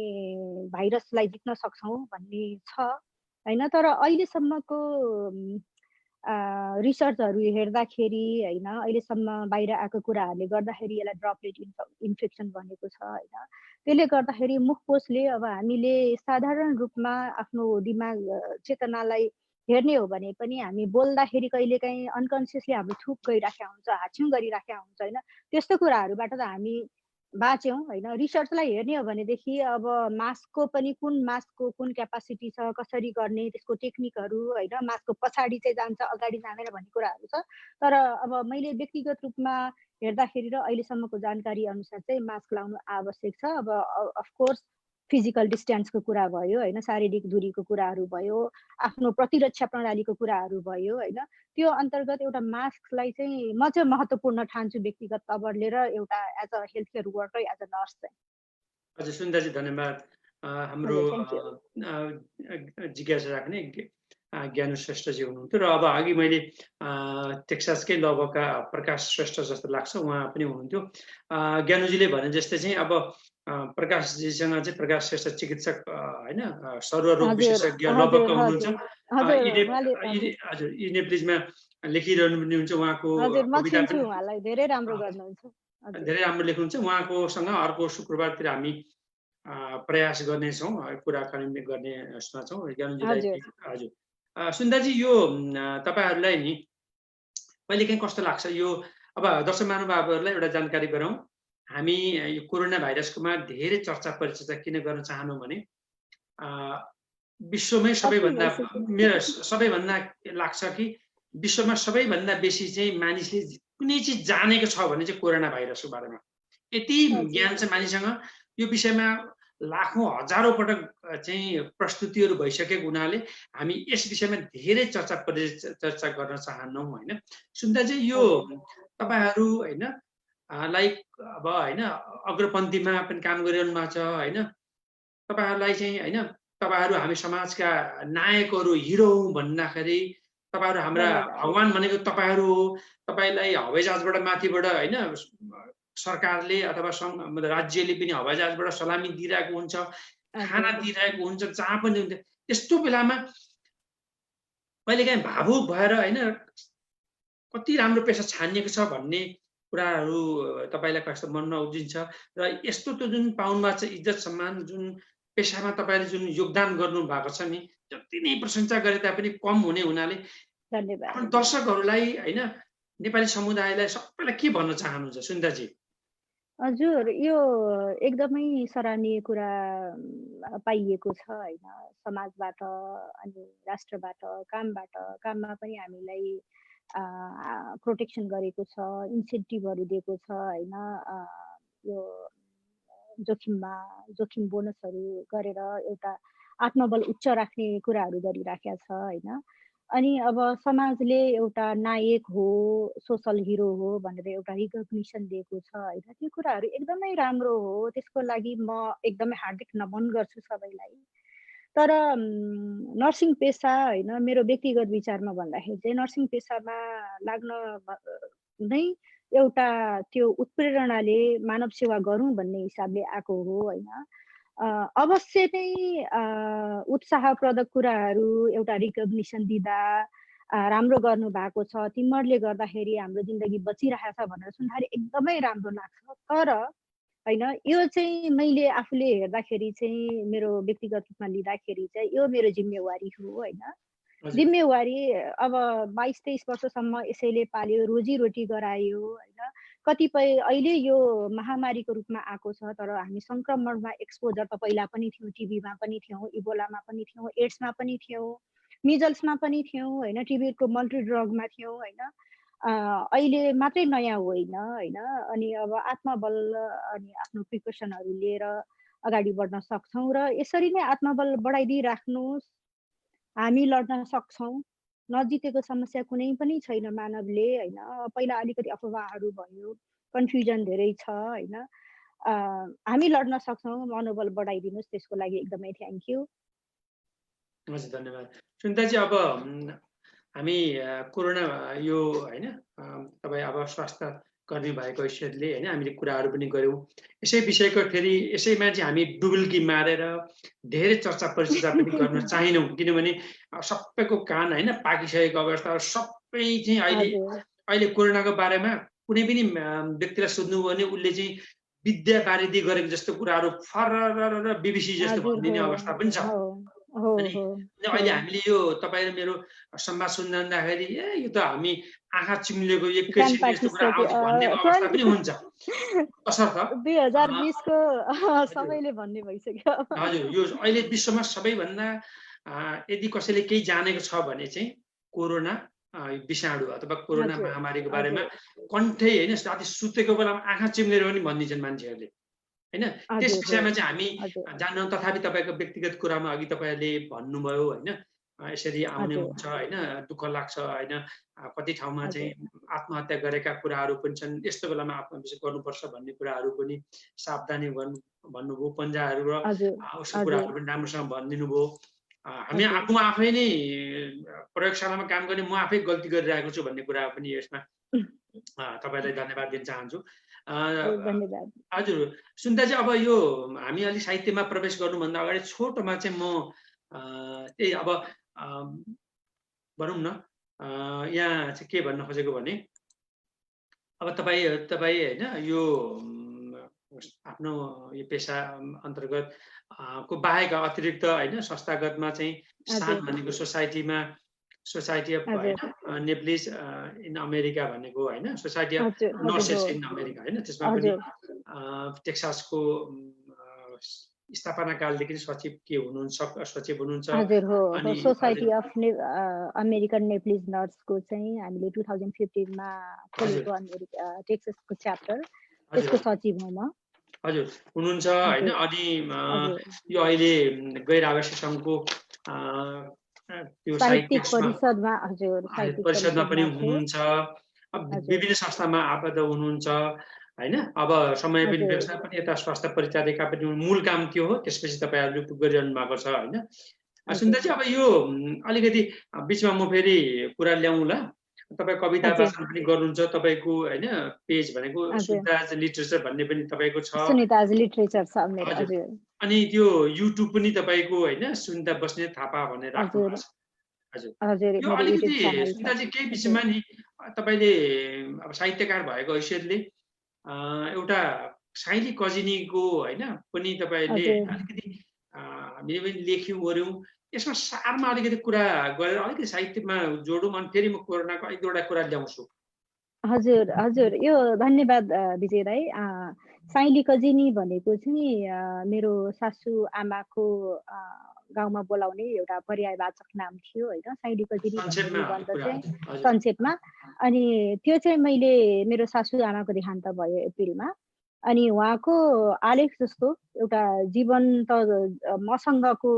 भाइरसलाई जित्न सक्छौँ भन्ने छ होइन। तर अहिलेसम्मको रिसर्चहरू हेर्दाखेरि होइन, अहिलेसम्म बाहिर आएको कुराहरूले गर्दाखेरि यसलाई ड्रपलेट इन्फेक्सन भनेको छ होइन। त्यसले गर्दाखेरि मुखकोसले अब हामीले साधारण रूपमा आफ्नो दिमाग चेतनालाई हेर्ने हो भने पनि हामी बोल्दाखेरि कहिलेकाहीँ अनकन्सियसली हाम्रो थुक गइराखेको हुन्छ, हाच्छिउँ गरिराखेको हुन्छ होइन। त्यस्तो कुराहरूबाट त हामी बाँच्यौँ होइन। रिसर्चलाई हेर्ने हो भनेदेखि अब मास्कको पनि कुन मास्कको कुन क्यापासिटी छ, कसरी गर्ने, त्यसको टेक्निकहरू होइन, मास्कको पछाडि चाहिँ जान्छ, अगाडि जाँदैन भन्ने कुराहरू छ। तर अब मैले व्यक्तिगत रूपमा हेर्दाखेरि र अहिलेसम्मको जानकारी अनुसार चाहिँ मास्क लाउनु आवश्यक छ। अब अफकोर्स फिजिकल डिस्टेन्सको कुरा भयो होइन, शारीरिक दूरीको कुराहरू भयो, आफ्नो प्रतिरक्षा प्रणालीको कुराहरू भयो होइन। त्यो अन्तर्गत एउटा मास्कलाई चाहिँ म चाहिँ महत्त्वपूर्ण ठान्छु व्यक्तिगत तवरले र एउटा as a health care worker, as a nurse चाहिँ। हजुर सुन्दाजी धन्यवाद। हाम्रो हजुर, थ्याङ्क यू। जिज्ञासा राख्ने ज्ञानु श्रेष्ठजी हुनुहुन्थ्यो र अब अघि मैले टेक्सासकै लगभगका प्रकाश श्रेष्ठ जस्तो लाग्छ उहाँ पनि हुनुहुन्थ्यो। ज्ञानुजीले भने जस्तै चाहिँ अब प्रकाशजीसँग चाहिँ प्रकाश श्रेष्ठ चिकित्सक होइन, सर्वरोग हजुर, विशेषज्ञ लगभगका हजुर, हुनुहुन्छ। हजुर, हजुर, उहाँले हजुर, हजुर इनेप्लिजमा लेखिरहनु पनि हुन्छ, उहाँको हजुर, म कविता चिन्छु पनि उहाँलाई, धेरै राम्रो अ, गर्नुहुन्छ। हजुर, धेरै राम्रो लेख्नुहुन्छ। उहाँकोसँग अर्को शुक्रबारतिर हामी प्रयास गर्नेछौँ, कुराकानी गर्ने उसमा छौँ ज्ञानुजीलाई। हजुर। हजुर सुन्दाजी यो तपाईँहरूलाई नि कहिलेकाहीँ कस्तो लाग्छ यो अब दर्शक महानुभावहरूलाई एउटा जानकारी गराउँ। हामी यो कोरोना भाइरसकोमा धेरै चर्चा परिचर्चा किन गर्न चाहनौँ भने विश्वमै अति सबैभन्दा भइसक्यो। मेरो सबैभन्दा लाग्छ कि विश्वमा सबैभन्दा बेसी चाहिँ मानिसले कुनै चिज जानेको छ भने चाहिँ कोरोना भाइरसको बारेमा यति ज्ञान छ मानिससँग यो विषयमा लाखौँ हजारौँ पटक चाहिँ प्रस्तुतिहरू भइसकेको हुनाले हामी यस विषयमा धेरै चर्चा परिचर्चा गर्न चाहन्नौँ होइन। सुन्दा चाहिँ यो तपाईँहरू होइन लाइक अब होइन अग्रपन्थीमा पनि काम गरिरहनु भएको छ होइन। तपाईँहरूलाई चाहिँ होइन तपाईँहरू हामी समाजका नायकहरू हिरो भन्दाखेरि तपाईँहरू हाम्रा भगवान भनेको तपाईँहरू हो। तपाईँलाई हवाईजहाजबाट माथिबाट होइन सरकारले अथवा राज्यले पनि हवाईजहाजबाट सलामी दिइरहेको हुन्छ, खाना दिइरहेको हुन्छ, जहाँ पनि हुन्छ। यस्तो बेलामा कहिलेकाहीँ भावुक भएर होइन कति राम्रो पेसा छानिएको छ भन्ने कुराहरू तपाईँलाई कस्तो मनमा उब्जिन्छ र यस्तो त जुन पाउनु भएको छ इज्जत सम्मान जुन पेसामा तपाईँले जुन योगदान गर्नु भएको छ नि जति नै प्रशंसा गरे तापनि कम हुने हुनाले धन्यवाद दर्शकहरूलाई होइन नेपाली समुदायलाई सबैलाई के भन्न चाहनुहुन्छ सुन्दाजी? हजुर यो एकदमै सराहनीय कुरा पाइएको छ होइन। समाजबाट अनि राष्ट्रबाट काममा पनि हामीलाई प्रोटेक्सन गरेको छ, इन्सेन्टिभहरू दिएको छ होइन। यो जोखिम बोनसहरू गरेर एउटा आत्मबल उच्च राख्ने कुराहरू गरिराखेको छ होइन। अनि अब समाजले एउटा नायक हो, सोसल हिरो हो भनेर एउटा रिकग्निसन दिएको छ होइन। त्यो कुराहरू एकदमै राम्रो हो, त्यसको लागि म एकदमै हार्दिक नमन गर्छु सबैलाई। तर नर्सिङ पेसा होइन मेरो व्यक्तिगत विचारमा भन्दाखेरि चाहिँ नर्सिङ पेसामा लाग्न नै एउटा त्यो उत्प्रेरणाले मानव सेवा गरौँ भन्ने हिसाबले आएको हो होइन। अवश्य नै उत्साहप्रदक कुराहरू एउटा रिकग्निसन दिँदा राम्रो गर्नु भएको छ, तिमीहरूले गर्दाखेरि हाम्रो जिन्दगी बचिरहेको छ भनेर सुन्दाखेरि एकदमै राम्रो लाग्छ। तर होइन यो चाहिँ मैले आफूले हेर्दाखेरि चाहिँ मेरो व्यक्तिगत रूपमा लिँदाखेरि चाहिँ यो मेरो जिम्मेवारी हो होइन। जिम्मेवारी अब 22-23 वर्षसम्म यसैले पाल्यो, रोजीरोटी गरायो होइन। कतिपय अहिले यो महामारीको रूपमा आएको छ, तर हामी सङ्क्रमणमा एक्सपोजर त पहिला पनि थियौँ, टिबीमा पनि थियौँ, इबोलामा पनि थियौँ, एड्समा पनि थियौँ, मिजल्समा पनि थियौँ होइन, टिबीको मल्टी ड्रगमा थियौँ होइन। अहिले मात्रै नयाँ होइन होइन। अनि अब आत्मबल अनि आफ्नो प्रिकसनहरू लिएर अगाडि बढ्न सक्छौँ र यसरी नै आत्मबल बढाइदिइराख्नुहोस्, हामी लड्न सक्छौँ। नजितेको समस्या कुनै पनि छैन मानवले होइन। पहिला अलिकति अफवाहहरू भयो, कन्फ्युजन धेरै छ होइन। हामी लड्न सक्छौँ, मनोबल बढाइदिनुहोस्, त्यसको लागि एकदमै थ्याङ्क यू। हजुर धन्यवाद। सुन्दाजी अब हामी कोरोना यो होइन तपाईँ अब स्वास्थ्य कर्मी भएको हैसियतले होइन हामीले कुराहरू पनि गऱ्यौँ। यसै विषयको फेरि यसैमा चाहिँ हामी डुबुल्की मारेर धेरै चर्चा परिचर्चा पनि गर्न चाहिनौँ, किनभने सबैको कान होइन पाकिसकेको अवस्था सबै चाहिँ अहिले कोरोनाको बारेमा कुनै पनि व्यक्तिलाई सोध्नुभयो भने उसले चाहिँ विद्या वारिधि गरेको जस्तो कुराहरू फर बिबिसी जस्तो भनिदिने अवस्था पनि छ। अहिले हामीले यो तपाईँ र मेरो संवाद सुन्दाखेरि यो त हामी आँखा चिम्लेको एकैछिन यस्तो कुरा आउँछ भन्ने अवस्था पनि हुन्छ। तसर्थ 2020 को सबैले भन्ने भइसक्यो। हजुर यो अहिले विश्वमा सबैभन्दा यदि कसैले केही जानेको छ भने चाहिँ कोरोना विषाणु अथवा कोरोना महामारीको बारेमा कन्ठै होइन राति सुतेको बेलामा आँखा चिम्लेर पनि भनिदिन्छन् मान्छेहरूले होइन। त्यस विषयमा चाहिँ हामी जान्नु, तथापि तपाईँको व्यक्तिगत कुरामा अघि तपाईँले भन्नुभयो होइन यसरी आउने हुन्छ होइन, दुःख लाग्छ होइन। कति ठाउँमा चाहिँ आत्महत्या गरेका कुराहरू पनि छन्, यस्तो बेलामा आत्महत्या गर्नुपर्छ भन्ने कुराहरू पनि सावधानी भन्नुभयो। पन्जाहरू र उसको कुराहरू पनि राम्रोसँग भनिदिनु भयो। हामी आफै नै प्रयोगशालामा काम गर्ने म आफै गल्ती गरिरहेको छु भन्ने कुरा पनि यसमा तपाईँलाई धन्यवाद दिन चाहन्छु। हजुर सुन्दा चाहिँ अब यो हामी अलि साहित्यमा प्रवेश गर्नुभन्दा अगाडि छोटोमा चाहिँ म त्यही अब भनौँ न यहाँ चाहिँ के भन्न खोजेको भने अब तपाईँ होइन यो आफ्नो यो पेसा अन्तर्गत को बाहेक अतिरिक्त होइन संस्थागतमा चाहिँ सान भनेको सोसाइटीमा सोसाइटी अफ हजुर होइन नेप्लिज इन अमेरिका भनेको होइन सोसाइटी अफ हजुर हजुर नर्सेस हो इन अमेरिका होइन त्यसमा पनि हजुर टेक्सासको स्थापना कालदेखि सचिव के हुनुहुन्छ सचिव हुनुहुन्छ हजुर हो अनि सोसाइटी हजुर अफ अमेरिकन नेप्लिज नर्सको चाहिँ हामीले 2015 मा हजुर खोलेको टेक्सासको च्याप्टर हजुर त्यसको सचिव हो म हजुर हुनुहुन्छ होइन हजुर अनि हजुर यो अहिले गैर आवासीय सङ्घको त्यो साहित्यिक साहित्यमा परिषदमा हजुर साहित्यिक परिषदमा पनि परिषदमा छु हुनुहुन्छ हजुर विभिन्न संस्थामा आबद्ध हुनुहुन्छ होइन अब समय पनि हजुर व्यवस्था पनि यता स्वास्थ्य परिचारिका पनि मूल काम त्यो हो त्यसपछि तपाईँहरूले गरिरहनु भएको छ होइन हजुर सुन्दा चाहिँ अब यो अलिकति बिचमा म फेरि कुरा ल्याउँला तपाईँ कविता हजुर वाचन पनि गर्नुहुन्छ तपाईँको होइन पेज भनेको हजुर सुन्दाज लिटरेचर भन्ने पनि तपाईँको छ सुनिताज लिटरेचर छ मेरो हजुर हजुर अनि त्यो युट्युब पनि तपाईँको होइन सुनिता बस्नेत थापा भनेर राख्नु हजुर भएको छ हजुर हजुर यो मेरो अलिकति युट्युब च्यानल छ सुन्दाजी केही हजुर विषयमा नि तपाईँले अब साहित्यकार भएको हैसियतले एउटा साइली कजिनीको होइन पनि तपाईँले हजुर अलिकति हामीले पनि लेख्यौँ गऱ्यौँ यसमा सारमा अलिकति कुरा गरेर अलिकति साहित्यमा जोडौँ अनि फेरि म कोरोनाको एक दुईवटा कुरा ल्याउँछु हजुर हजुर यो धन्यवाद विजय दाई साइली कजिनी भनेको चाहिँ मेरो सासू आमाको गाउँमा बोलाउने एउटा पर्यायवाचक नाम थियो होइन साइली कजिनी भन्ने संक्षेपमा निबन्ध कुरा चाहिँ हजुर संक्षेपमा अनि त्यो चाहिँ मैले मेरो सासू आमाको देहान्त भयो अप्रिलमा अनि उहाँको आलेख जस्तो एउटा जीवन्त मसँगको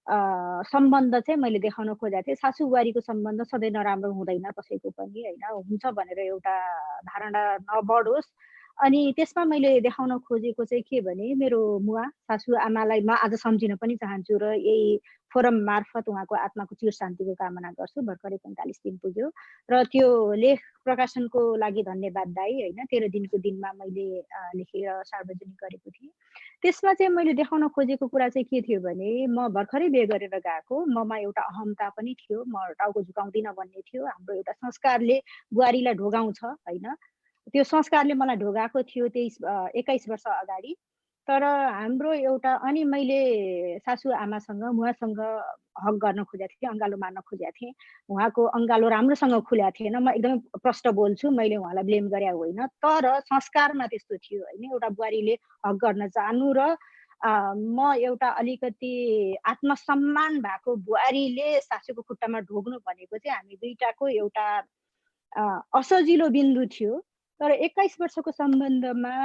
सम्बन्ध चाहिँ मैले देखाउन खोजेको थिएँ सासू बुहारीको सम्बन्ध सधैँ नराम्रो हुँदैन कसैको पनि होइन हुन्छ भनेर एउटा धारणा नबढोस् अनि त्यसमा मैले देखाउन खोजेको चाहिँ के भने मेरो मुवा सासू आमालाई म आज सम्झिन पनि चाहन्छु र यही फोरम मार्फत उहाँको आत्माको चिर शान्तिको कामना गर्छु भर्खरै 45 दिन पुग्यो र त्यो लेख प्रकाशनको लागि धन्यवाद दाई होइन 13 दिनको दिनमा मैले लेखेर सार्वजनिक गरेको थिएँ त्यसमा चाहिँ मैले देखाउन खोजेको कुरा चाहिँ के थियो भने म भर्खरै बिहे गरेर गएको ममा एउटा अहमता पनि थियो म टाउको झुकाउँदिनँ भन्ने थियो हाम्रो एउटा संस्कारले बुहारीलाई ढोगाउँछ होइन त्यो संस्कारले मलाई ढोगाएको थियो 21 वर्ष अगाडि तर हाम्रो एउटा अनि मैले सासू आमासँग उहाँसँग हक गर्न खोजेको थिएँ अङ्गालो मार्न खोजेको थिएँ उहाँको अङ्गालो राम्रोसँग खुलेको थिएन म एकदमै प्रष्ट बोल्छु मैले उहाँलाई ब्लेम गरे होइन तर संस्कारमा त्यस्तो थियो होइन एउटा बुहारीले हक गर्न जानु र म एउटा अलिकति आत्मसम्मान भएको बुहारीले सासूको खुट्टामा ढोग्नु भनेको चाहिँ हामी दुईटाको एउटा असजिलो बिन्दु थियो तर 21 वर्षको सम्बन्धमा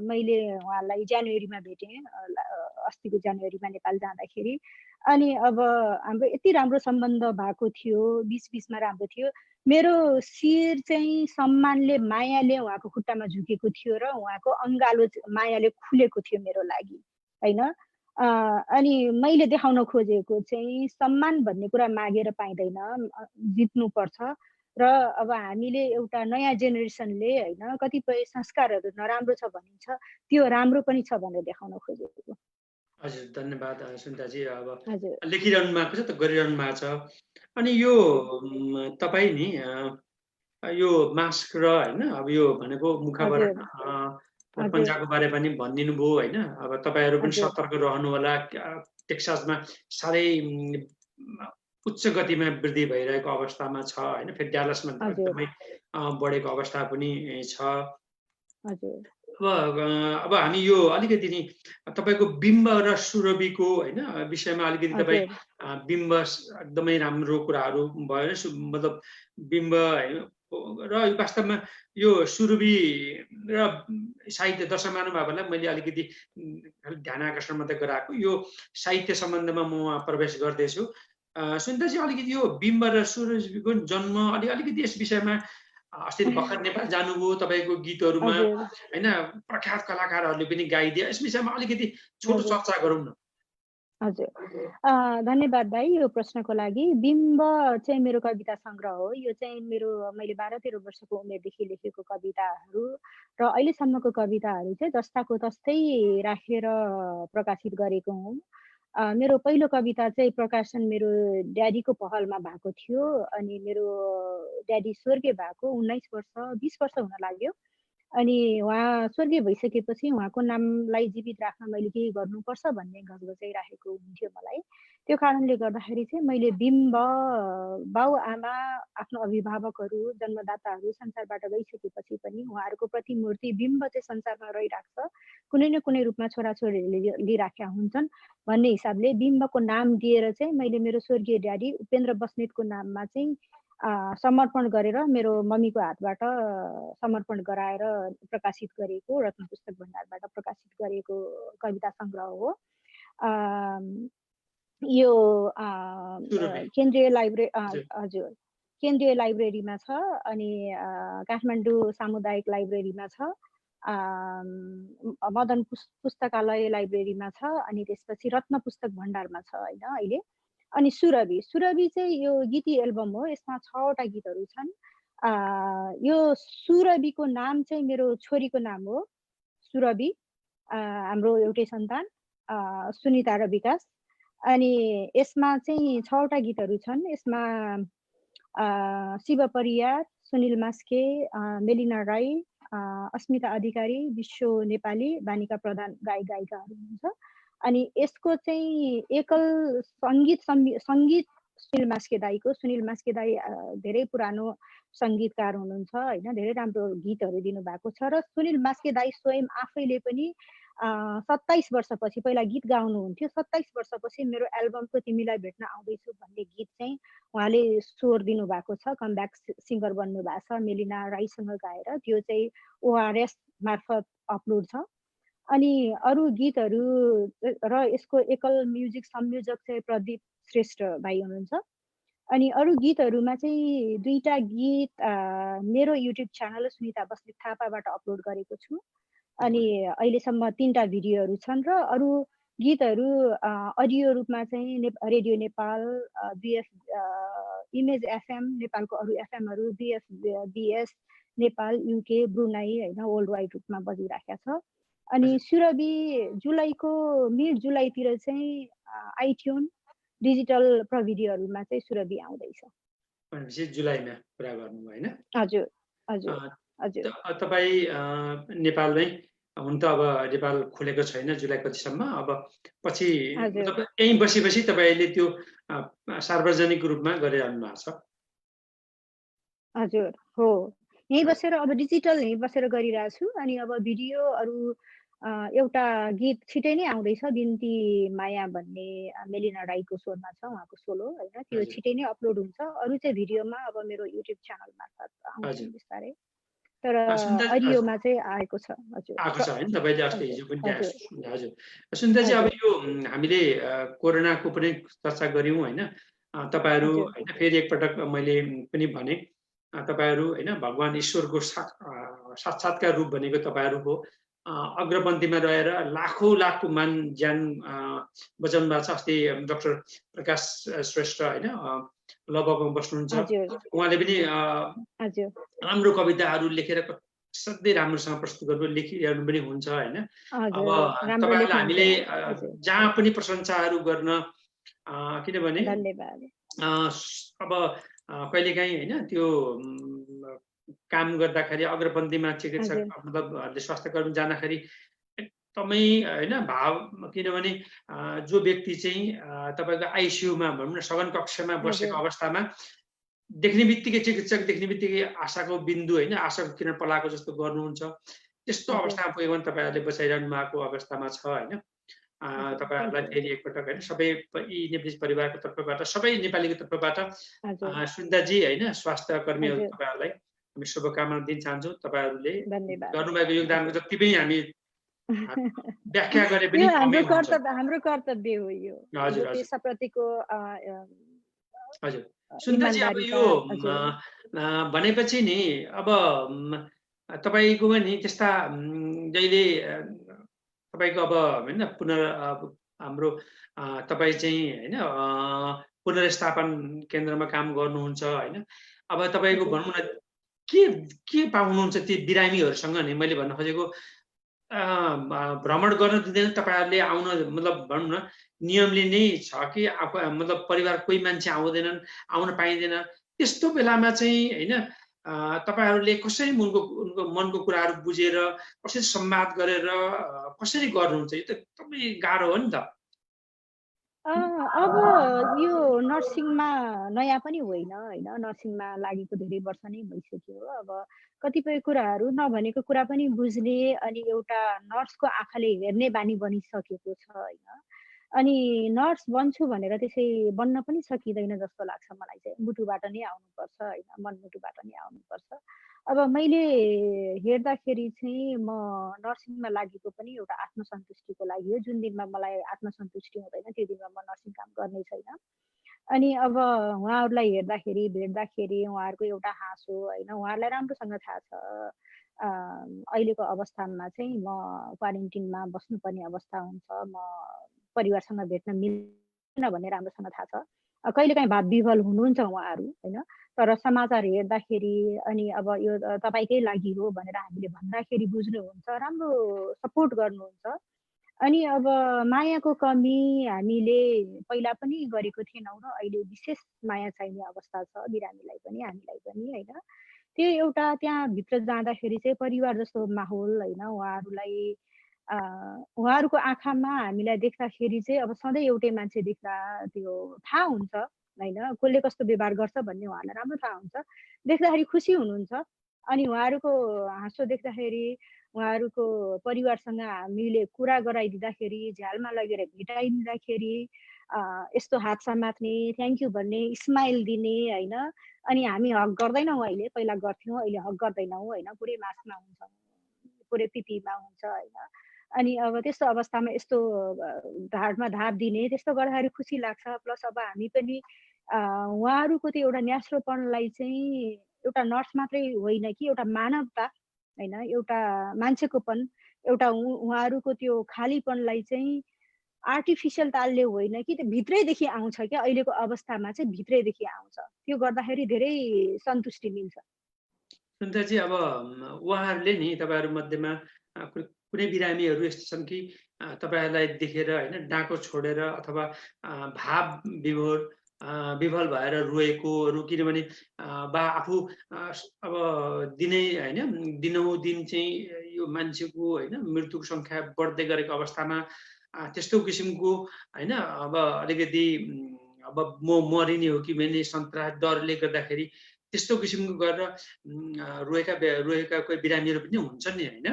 मैले उहाँलाई जनवरीमा भेटेँ अस्तिको जनवरीमा नेपाल जाँदाखेरि अनि अब हाम्रो यति राम्रो सम्बन्ध भएको थियो बिचमा राम्रो थियो मेरो शिर चाहिँ सम्मानले मायाले उहाँको खुट्टामा झुकेको थियो र उहाँको अङ्गालो मायाले खुलेको थियो मेरो लागि होइन अनि मैले देखाउन खोजेको चाहिँ सम्मान भन्ने कुरा मागेर पाइँदैन जित्नुपर्छ र अब हामीले एउटा नयाँ जेनेरेसनले होइन कतिपय संस्कारहरू नराम्रो छ भनिन्छ त्यो राम्रो पनि छ भनेर देखाउन खोजेको हजुर धन्यवाद सुनिताजी अब हजुर लेखिरहनु भएको छ त गरिरहनु भएको छ अनि यो तपाईँ नि यो मास्क र होइन अब यो भनेको मुखावरण हजुर पन्जाको बारे पनि भनिदिनु भयो होइन अब तपाईँहरू पनि हजुर सतर्क रहनु होला टेक्सासमा साह्रै उच्च गतिमा वृद्धि भइरहेको अवस्थामा छ होइन फेरि ड्यालसमा एकदमै बढेको अवस्था पनि छ अब हामी यो अलिकति नि तपाईँको बिम्ब र सुरभिको होइन विषयमा अलिकति तपाईँ बिम्ब एकदमै राम्रो कुराहरू भयो मतलब बिम्ब र वास्तवमा यो सुरभि र साहित्य दर्शक महानुभावहरूलाई मैले अलिकति ध्यान आकर्षण मात्रै गराएको यो साहित्य सम्बन्धमा म प्रवेश गर्दैछु सुनिताजी अलिकति यो बिम्ब र सुरभिको जन्म अलिकति यस विषयमा अस्ति भर्खर नेपाल जानुभयो तपाईँको गीतहरूमा होइन प्रख्यात कलाकारहरूले पनि गाइदिए यस विषयमा अलिकति छोटो चर्चा गरौँ न हजुर धन्यवाद दाई यो प्रश्नको लागि बिम्ब चाहिँ मेरो कविता सङ्ग्रह हो यो चाहिँ मैले 12-13 वर्षको उमेरदेखि लेखेको कविताहरू र अहिलेसम्मको कविताहरू चाहिँ जस्ताको तस्तै राखेर प्रकाशित गरेको हुँ मेरो पहिलो कविता चाहिँ प्रकाशन मेरो ड्याडीको पहलमा भएको थियो अनि मेरो ड्याडी स्वर्गीय भएको 19 वर्ष 20 वर्ष हुन लाग्यो अनि उहाँ स्वर्गीय भइसकेपछि उहाँको नामलाई जीवित राख्न मैले केही गर्नुपर्छ भन्ने घचघचाइराखेको हुन्थ्यो मलाई। त्यो कारणले गर्दाखेरि चाहिँ मैले बिम्ब बाउ-आमा, आफ्नो अभिभावकहरू, जन्मदाताहरू संसारबाट गइसकेपछि पनि उहाँहरूको प्रतिमूर्ति बिम्ब चाहिँ संसारमा रहिरहेको छ। कुनै न कुनै रूपमा छोराछोरीहरूले लिइराखेका हुन्छन् भन्ने हिसाबले बिम्बको नाम दिएर चाहिँ मैले मेरो स्वर्गीय ड्याडी उपेन्द्र बस्नेतको नाममा चाहिँ समर्पण गरेर मेरो मम्मीको हातबाट समर्पण गराएर प्रकाशित गरेको रत्न पुस्तक भण्डारबाट प्रकाशित गरेको कविता सङ्ग्रह हो। यो केन्द्रीय लाइब्रेरी हजुर केन्द्रीय लाइब्रेरीमा छ अनि काठमाडौँ सामुदायिक लाइब्रेरीमा छ, मदन पुस्तकालय लाइब्रेरीमा छ अनि त्यसपछि रत्न पुस्तक भण्डारमा छ होइन अहिले। अनि सुरभि चाहिँ यो गीती एल्बम हो, यसमा 6 वटा गीतहरू छन्। यो सुरभिको नाम चाहिँ मेरो छोरीको नाम हो, सुरभि, हाम्रो एउटै सन्तान सुनिता र विकास। अनि यसमा चाहिँ 6 वटा गीतहरू छन्। यसमा शिव परियार, सुनिल मास्के, मेलिना राई, अस्मिता अधिकारी, विश्व नेपाली, बानिका प्रधान गायक गायिकाहरू हुनुहुन्छ। अनि यसको चाहिँ एकल सङ्गीत सुनिल मास्के दाईको। सुनिल मास्के दाई धेरै पुरानो सङ्गीतकार हुनुहुन्छ होइन, धेरै राम्रो गीतहरू दिनुभएको छ। र सुनिल मास्के दाई स्वयं आफैले पनि 27 वर्षपछि पहिला गीत गाउनुहुन्थ्यो, 27 वर्षपछि मेरो एल्बमको तिमीलाई भेट्न आउँदैछु भन्ने गीत चाहिँ उहाँले स्वर दिनुभएको छ, कमब्याक सिङ्गर बन्नुभएको छ मेलिना राईसँग गाएर। त्यो चाहिँ ORS मार्फत अपलोड छ। अनि अरू गीतहरू र यसको एकल म्युजिक संयोजक चाहिँ प्रदीप श्रेष्ठ भाइ हुनुहुन्छ। अनि अरू गीतहरूमा चाहिँ 2टा गीत मेरो युट्युब च्यानल सुनिता बस्नेत थापाबाट अपलोड गरेको छु। अनि अहिलेसम्म 3टा भिडियोहरू छन्। र अरू गीतहरू अडियो रूपमा चाहिँ radio Nepal, BF image FM नेपालको अरू एफएमहरू, BS नेपाल, UK, ब्रुनाई होइन वर्ल्ड वाइड रूपमा बजिराखेको छ। अनि सुरभि मिड जुलाईतिर चाहिँ आइट्युन डिजिटल प्रविधिहरूमा चाहिँ सुरभि आउँदैछ। भनेपछि जुलाईमा कुरा गर्नु होइन? हजुर हजुर हजुर। तपाईँ नेपालमै हुन त अब नेपाल खुलेको छैन जुलाई पछिसम्म, अब पछि यहीँ बसी तपाईँले त्यो सार्वजनिक रूपमा गरिरहनु भएको छ? हजुर हो, यहीँ बसेर अब डिजिटल यहीँ बसेर गरिरहेको छु। अनि अब भिडियोहरू एउटा गीत छिटै नै आउँदैछ, बिन्ती माया भन्ने मेलिना राईको स्वरमा छ, उहाँको सोलो होइन, त्यो छिटै नै अपलोड हुन्छ। अरू चाहिँ भिडियोमा अब मेरो युट्युब च्यानल मार्फत आउँछ बिस्तारै, तर अडियोमा चाहिँ आएको छ। हजुर आएको छ होइन, तपाईँले अस्ति हिजो पनि हजुर सुन्दाजी, अब यो हामीले कोरोनाको पनि चर्चा गऱ्यौँ होइन, तपाईँहरू होइन, फेरि एकपटक मैले पनि भने तपाईँहरू होइन भगवान् ईश्वरको साक्षात्कार रूप भनेको तपाईँहरू हो। अग्रपन्थीमा रहेर लाखौँ मान ज्यान बचाउनु भएको छ। अस्ति डाक्टर प्रकाश श्रेष्ठ होइन लगभग बस्नुहुन्छ, उहाँले पनि राम्रो कविताहरू लेखेर सधैँ राम्रोसँग प्रस्तुत गर्नु लेखिरहनु पनि हुन्छ होइन। अब तपाईँहरूलाई हामीले जहाँ पनि प्रशंसाहरू गर्न, किनभने अब कहिलेकाहीँ होइन त्यो काम गर्दाखेरि अग्रपन्थीमा चिकित्सक मतलब स्वास्थ्यकर्मी जाँदाखेरि एकदमै होइन भाव, किनभने जो व्यक्ति चाहिँ तपाईँको आइसियुमा भनौँ न सघन कक्षमा बसेको अवस्थामा देख्ने बित्तिकै चिकित्सक देख्ने बित्तिकै आशाको बिन्दु होइन, आशाको किरण पलाएको जस्तो गर्नुहुन्छ। त्यस्तो अवस्थामा पुग्यो भने तपाईँहरूले बचाइरहनु भएको अवस्थामा छ होइन। तपाईँहरूलाई फेरि एकपटक होइन सबै नेपाली परिवारको तर्फबाट, सबै नेपालीको तर्फबाट सुन्दाजी होइन स्वास्थ्य कर्मीहरू तपाईँहरूलाई हामी शुभकामना दिन चाहन्छौँ। तपाईँहरूले गर्नुभएको योगदानको जति पनि हामी व्याख्या गरे पनि हाम्रो कर्तव्य हो यो पेसाप्रतिको। हजुर सुन्दाजी, अब यो भनेपछि नि अब तपाईँको नि त्यस्ता जहिले तपाईँको अब होइन हाम्रो तपाईँ चाहिँ होइन पुनर्स्थापन केन्द्रमा काम गर्नुहुन्छ होइन, अब तपाईँको भनौँ न के पाउनुहुन्छ ती बिरामीहरूसँग नि? मैले भन्न खोजेको भ्रमण गर्न दिँदैन तपाईँहरूले आउन, मतलब भनौँ न नियमले नै छ कि मतलब परिवार कोही मान्छे आउन पाइँदैन, त्यस्तो बेलामा चाहिँ होइन तपाईहरूले कसरी उनको मनको कुराहरू बुझेर कसरी संवाद गरेर कसरी गर्नुहुन्छ? यो त एकदमै गाह्रो हो नि त। अब यो नर्सिङमा नयाँ पनि होइन होइन, नर्सिङमा लागेको धेरै वर्ष नै भइसक्यो। अब कतिपय कुराहरू नभनेको कुरा पनि बुझ्ने अनि एउटा नर्सको आँखाले हेर्ने बानी बनिसकेको छ होइन। अनि नर्स बन्छु भनेर त्यसै बन्न पनि सकिँदैन जस्तो लाग्छ मलाई चाहिँ। मुटुबाट नै आउनुपर्छ होइन, मनमुटुबाट नै आउनुपर्छ। अब मैले हेर्दाखेरि चाहिँ म नर्सिङमा लागेको पनि एउटा आत्मसन्तुष्टिको लागि हो। जुन दिनमा मलाई आत्मसन्तुष्टि हुँदैन त्यो दिनमा म नर्सिङ काम गर्ने छैन। अनि अब उहाँहरूलाई हेर्दाखेरि, भेट्दाखेरि उहाँहरूको एउटा हाँसो होइन, उहाँहरूलाई राम्रोसँग थाहा छ अहिलेको अवस्थामा चाहिँ म क्वारेन्टिनमा बस्नुपर्ने अवस्था हुन्छ। म परिवारसँग भेट्न मिल्दैन भन्ने राम्रोसँग थाहा छ। कहिलेकाहीँ भाव विह्वल हुनुहुन्छ उहाँहरू होइन। तर समाचार हेर्दाखेरि अनि अब यो तपाईँकै लागि हो भनेर हामीले भन्दाखेरि बुझ्नुहुन्छ, राम्रो सपोर्ट गर्नुहुन्छ। अनि अब मायाको कमी हामीले पहिला पनि गरेको थिएनौँ र अहिले विशेष माया चाहिने अवस्था छ बिरामीलाई पनि, हामीलाई पनि होइन। त्यो एउटा त्यहाँभित्र जाँदाखेरि चाहिँ परिवार जस्तो माहौल होइन, उहाँहरूको आँखामा हामीलाई देख्दाखेरि चाहिँ अब सधैँ एउटै मान्छे देख्दा त्यो थाहा हुन्छ होइन, कसले कस्तो व्यवहार गर्छ भन्ने उहाँहरूलाई राम्रो थाहा हुन्छ। देख्दाखेरि खुसी हुनुहुन्छ। अनि उहाँहरूको हाँसो देख्दाखेरि, उहाँहरूको परिवारसँग हामीले कुरा गराइदिँदाखेरि, झ्यालमा लगेर भेटाइदिँदाखेरि यस्तो हात समात्ने, थ्याङ्क यू भन्ने, स्माइल दिने होइन। अनि हामी हग गर्दैनौँ अहिले, पहिला गर्थ्यौँ, अहिले हग गर्दैनौँ होइन, पुरै मास्कमा हुन्छौँ, पुरै पिपीमा हुन्छ होइन। अनि अब त्यस्तो अवस्थामा यस्तो ढाडमा धाप दिने, त्यस्तो गर्दाखेरि खुसी लाग्छ। प्लस अब हामी पनि उहाँहरूको त्यो एउटा न्यास्रोपनलाई चाहिँ एउटा नर्स मात्रै होइन कि एउटा मानवता होइन, एउटा मान्छेकोपन, एउटा उहाँहरूको त्यो खालीपनलाई चाहिँ आर्टिफिसियल तालले होइन कि त्यो भित्रैदेखि आउँछ क्या। अहिलेको अवस्थामा चाहिँ भित्रैदेखि आउँछ। त्यो गर्दाखेरि धेरै सन्तुष्टि मिल्छ। सुनिताजी, अब उहाँहरूले नि तपाईँहरू मध्येमा कुनै बिरामीहरू यस्तो छन् कि तपाईँहरूलाई देखेर होइन डाँको छोडेर अथवा भाव विभल भएर रोएकोहरू, किनभने बा आफू अब दिनौँ दिन चाहिँ यो मान्छेको होइन मृत्युको सङ्ख्या बढ्दै गरेको अवस्थामा त्यस्तो किसिमको होइन अब अलिकति अब म मरिने हो कि भन्ने सन्ताप डरले गर्दाखेरि त्यस्तो किसिमको गरेर रोएका कोही बिरामीहरू पनि हुन्छन् नि होइन।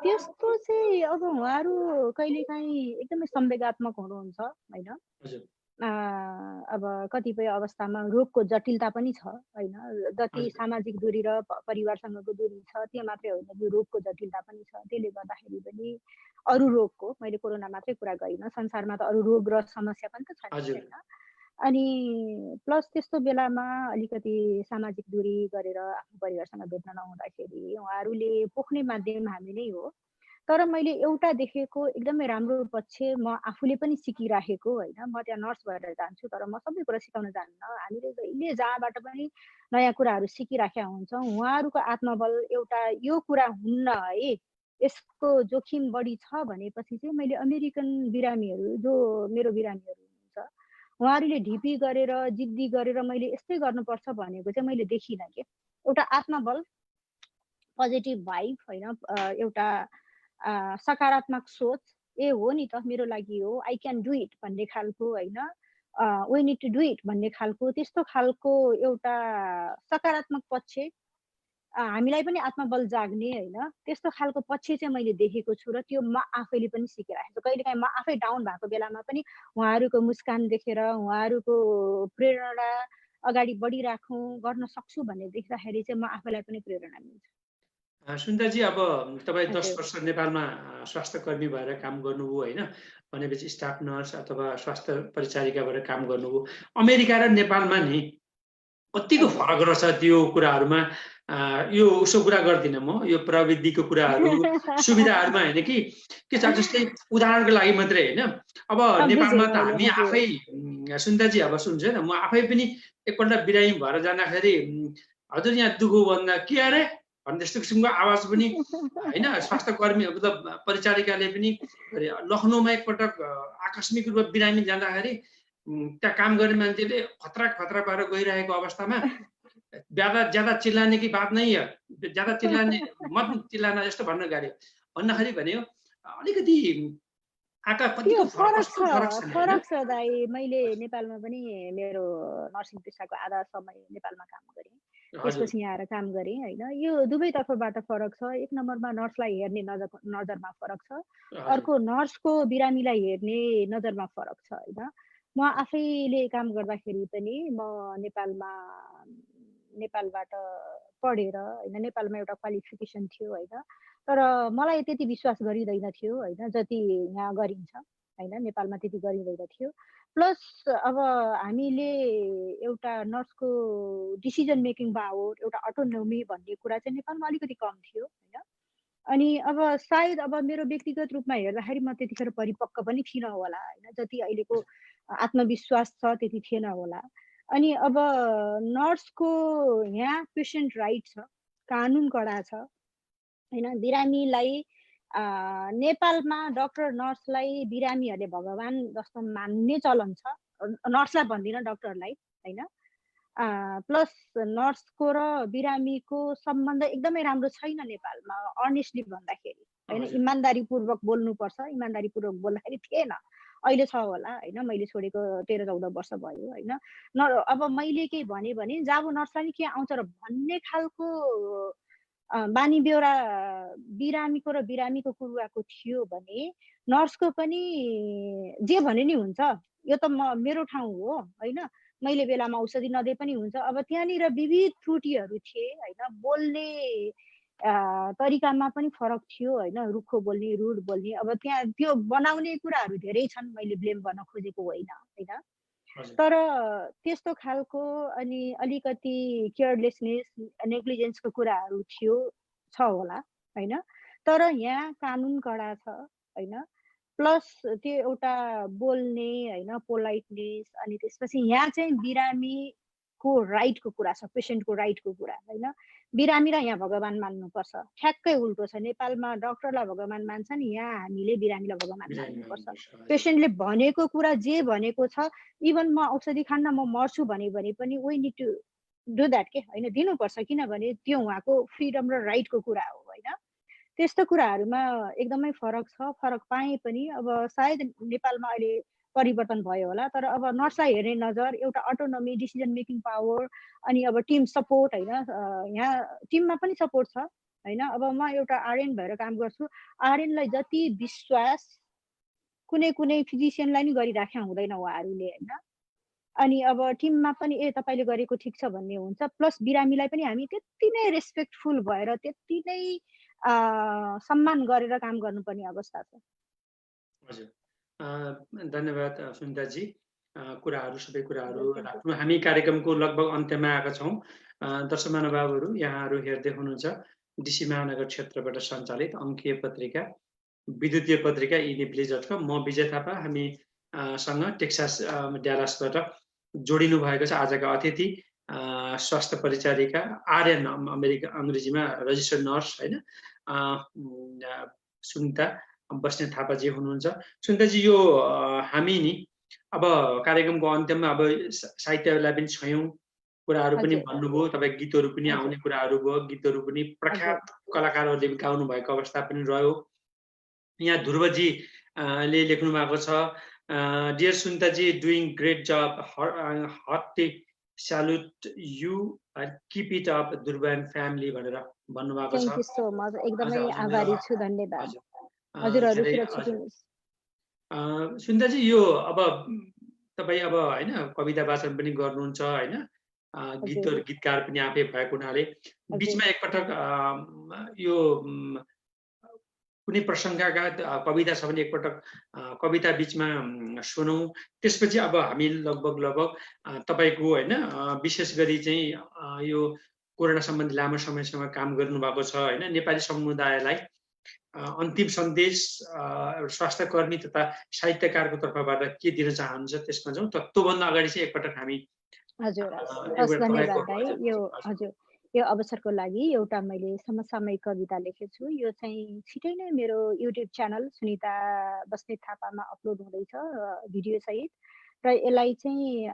त्यस्तो चाहिँ अब उहाँहरू कहिलेकाहीँ एकदमै संवेगात्मक हुनुहुन्छ होइन। हजुर। अब कतिपय अवस्थामा रोगको जटिलता पनि छ होइन। जति हजुर। सामाजिक दूरी र परिवारसँगको दूरी छ त्यो मात्रै होइन कि रोगको जटिलता पनि छ। त्यसले गर्दाखेरि पनि अरू रोगको, मैले कोरोना मात्रै कुरा गरिनँ, संसारमा त अरू रोग र समस्या पनि त छन् हजुर। होइन। अनि प्लस त्यस्तो बेलामा अलिकति सामाजिक दूरी गरेर आफ्नो परिवारसँग भेट्न नहुँदाखेरि उहाँहरूले पोख्ने माध्यम हामी नै हो। तर मैले एउटा देखेको एकदमै राम्रो पक्ष म आफूले पनि सिकिराखेको होइन। म त्यहाँ नर्स भएर जान्छु तर म सबै कुरा सिकाउन जान्न। हामीले जहिले जहाँबाट पनि नयाँ कुराहरू सिकिराखेका हुन्छौँ। उहाँहरूको आत्मबल एउटा यो कुरा हुन्न है, यसको जोखिम बढी छ भनेपछि चाहिँ मैले अमेरिकन बिरामीहरू जो मेरो बिरामीहरू हुनुहुन्छ उहाँहरूले ढिपी गरेर जिद्दी गरेर मैले यस्तै गर्नुपर्छ भनेको चाहिँ मैले देखिनँ के। एउटा आत्मबल, पोजिटिभ भाइब होइन, एउटा सकारात्मक सोच, ए हो नि त मेरो लागि हो, आई क्यान डु इट भन्ने खालको होइन, we need to do it भन्ने खालको त्यस्तो खालको एउटा सकारात्मक पक्ष हामीलाई पनि आत्मबल जाग्ने होइन, त्यस्तो खालको पक्ष चाहिँ मैले देखेको छु र त्यो म आफैले पनि सिकिराखेको छु। कहिलेकाहीँ म आफै डाउन भएको बेलामा पनि उहाँहरूको मुस्कान देखेर उहाँहरूको प्रेरणा अगाडि बढिराखौँ, गर्न सक्छु भन्ने देख्दाखेरि चाहिँ म आफैलाई पनि प्रेरणा मिल्छ। सुनिताजी, अब तपाईँ 10 हजुर। वर्ष नेपालमा स्वास्थ्य कर्मी भएर काम गर्नुभयो होइन, भनेपछि स्टाफ नर्स अथवा स्वास्थ्य परिचारिका भएर काम गर्नुभयो। अमेरिका र नेपालमा नि कतिको हजुर। फरक रहेछ त्यो कुराहरूमा? यो उसो कुरा गर्दिनँ म, यो प्रविधिको कुराहरू सुविधाहरूमा होइन कि के छ, जस्तै उदाहरणको लागि मात्रै होइन। अब बुझेँ नेपालमा त मैले। हामी हजुर। आफै सुनिताजी अब सुन्छु है, म आफै पनि एकपल्ट बिरामी भएर जाँदाखेरि हजुर यहाँ दुःख भन्दा के अरे भन्ने त्यस्तो किसिमको आवाज पनि होइन, स्वास्थ्य कर्मी मतलब परिचारिकाले पनि लखनऊमा एकपटक आकस्मिक रूपमा बिरामी जाँदाखेरि त्यहाँ काम गर्ने मान्छेले खतरा खतरा पारेर गइरहेको अवस्थामा ज्यादा चिल्लाने की बात नहीं है, ज्यादा चिल्लाने मत चिल्लाना जस्तो भन्न गाड्यो भन्दाखेरि भन्यो अलिकति आँखा त्यो कतिको फरक कस्तो फरक छ नि होइन? फरक छ दाइ। मैले नेपालमा पनि मेरो नर्सिङ पेसाको आधा समय नेपालमा काम गरेँ। हजुर, त्यसपछि यहाँ आएर काम गरेँ होइन। यो दुवैतर्फबाट फरक छ। एक नम्बरमा नर्सलाई हेर्ने नजरमा फरक छ। हजुर, अर्को नर्सको बिरामीलाई हेर्ने नजरमा फरक छ होइन। म आफैले काम गर्दाखेरि पनि म नेपालमा नेपालबाट पढेर होइन, नेपालमा एउटा क्वालिफिकेसन थियो होइन। तर मलाई त्यति विश्वास गरिँदैन थियो होइन, जति यहाँ गरिन्छ होइन, नेपालमा त्यति गरिँदैन थियो। प्लस अब हामीले एउटा नर्सको डिसिजन मेकिङ पावर, एउटा अटोनोमी भन्ने कुरा चाहिँ नेपालमा अलिकति कम थियो होइन। अनि अब सायद अब मेरो व्यक्तिगत रूपमा हेर्दाखेरि म त्यतिखेर परिपक्व पनि थिइनँ होला होइन, जति अहिलेको आत्मविश्वास छ त्यति थिएन होला। अनि अब नर्सको यहाँ पेसेन्ट राइट छ, कानुन कडा छ होइन। बिरामीलाई नेपालमा डक्टर नर्सलाई बिरामीहरूले भगवान जस्तो मान्ने चलन छ। नर्सलाई भन्दिनँ, डक्टरलाई होइन। प्लस नर्सको र बिरामीको सम्बन्ध एकदमै राम्रो छैन नेपालमा, अनेस्टली भन्दाखेरि होइन। हजुर, इमान्दारीपूर्वक बोल्नुपर्छ, इमान्दारीपूर्वक बोल्दाखेरि थिएन। अहिले छ होला होइन, मैले छोडेको 13-14 वर्ष भयो होइन। अब मैले केही भने जाबो नर्सलाई नि के आउँछ र भन्ने खालको बानी बेहोरा बिरामीको र बिरामीको कुराको थियो भने नर्सको पनि जे भने नि हुन्छ। यो त मेरो ठाउँ हो होइन, मैले बेलामा औषधि नदिए पनि हुन्छ। अब त्यहाँनिर विविध त्रुटिहरू थिए होइन, बोल्ने तरिकामा पनि फरक थियो होइन, रुखो बोल्ने, रुड बोल्ने। अब त्यहाँ त्यो बनाउने कुराहरू धेरै छन्, मैले ब्लेम गर्न खोजेको होइन होइन। हजुर, तर त्यस्तो खालको अनि अलिकति केयरलेसनेस, नेग्लिजेन्सको कुराहरू छ होला होइन। तर यहाँ कानुन कडा छ होइन। प्लस त्यो एउटा बोल्ने होइन, पोलाइटनेस। अनि त्यसपछि यहाँ चाहिँ बिरामीको राइटको कुरा छ, पेसेन्टको राइटको कुरा होइन। बिरामीलाई यहाँ भगवान मान्नुपर्छ, ठ्याक्कै उल्टो छ। नेपालमा डक्टरलाई भगवान मान्छन्, यहाँ हामीले बिरामीलाई भगवान बिरामी मान्नुपर्छ। आउनुपर्छ, हजुर, पेसेन्टले भनेको कुरा जे भनेको छ, इभन म औषधि खान्न म मर्छु भने पनि we need to do that के होइन, दिनुपर्छ। किनभने त्यो उहाँको फ्रिडम र राइटको कुरा हो होइन। त्यस्तो कुराहरूमा एकदमै फरक छ। फरक पाएँ पनि अब सायद नेपालमा अहिले परिवर्तन भयो होला। तर अब नर्सलाई हेर्ने नजर, एउटा अटोनोमी, डिसिजन मेकिङ पावर, अनि अब टिम सपोर्ट होइन। यहाँ टिममा पनि सपोर्ट छ होइन। अब म एउटा आरएन भएर काम गर्छु, आरएनलाई जति विश्वास कुनै फिजिसियनलाई नि गरिराख्या हुँदैन उहाँहरूले होइन। अनि अब टिममा पनि तपाईँले गरेको ठिक छ भन्ने हुन्छ। प्लस बिरामीलाई पनि हामी त्यति नै रेस्पेक्टफुल भएर, त्यति नै सम्मान गरेर काम गर्नुपर्ने अवस्था छ। हजुर। धन्यवाद सुनिताजी। सबै कुराहरू हजुर, थ्याङ्क यू। राख्नु। हामी कार्यक्रमको लगभग अन्त्यमा आएका छौँ। दर्शक महानुभावहरू, यहाँहरू हेर्दै हुनुहुन्छ डिसी महानगर क्षेत्रबाट सञ्चालित अङ्कीय पत्रिका, विद्युतीय पत्रिका इनेब्लिज.com। म विजय थापा। हामी सँग टेक्सास ड्यालासबाट जोडिनु भएको छ आजका अतिथि स्वास्थ्य परिचारिका आरएन, अङ्ग्रेजीमा रजिस्टर्ड नर्स होइन, सुनिता बस्ने थापाजी हुनुहुन्छ। सुनिताजी, यो हामी नि अब कार्यक्रमको अन्त्यमा अब साहित्यलाई पनि छयौँ, कुराहरू पनि हजुर, भन्नुभयो, तपाईँ गीतहरू पनि हजुर, आउने कुराहरू भयो, गीतहरू पनि प्रख्यात हजुर, कलाकारहरूले गाउनु भएको अवस्था पनि रह्यो। यहाँ ध्रुवजी ले लेख्नु भएको छ, डियर सुनिताजी, doing great job, hat salute you, keep it up Dhruv and family भनेर भन्नुभएको छ। Thank you so much. एकदमै हजुर, हजुर, आभारी छु, धन्यवाद। हजुर, हजुरहरू धेरै सुरक्षित हजुर। हुनुहोस्। सुनिताजी, यो अब तपाईँ अब होइन कविता वाचन पनि गर्नुहुन्छ होइन, हजुर, गीतकार पनि आफै भएको हुनाले हजुर, बिचमा एकपटक यो कुनै प्रसङ्गका कविता छ भने एकपटक कविता बिचमा सुनौँ। त्यसपछि अब हामी लगभग तपाईँको होइन विशेष गरी चाहिँ यो कोरोना सम्बन्धी लामो समयसम्म काम गर्नुभएको छ होइन, नेपाली समुदायलाई अन्तिम सन्देश स्वास्थ्यकर्मी तथा साहित्यकारको तर्फबाट के दिन चाहनुहुन्छ त्यसमा जाउँ। त्योभन्दा अगाडि चाहिँ एकपटक हामी हजुर, हस्, एउटा धन्यवाद तपाईँको दाइ। हजुर, यो हजुर, हजुर, यो अवसरको लागि एउटा मैले समसामयिक कविता लेखेको छु। यो चाहिँ छिटै नै मेरो युट्युब च्यानल सुनिता बस्नेत थापामा अपलोड हुँदैछ भिडियोसहित। र यसलाई चाहिँ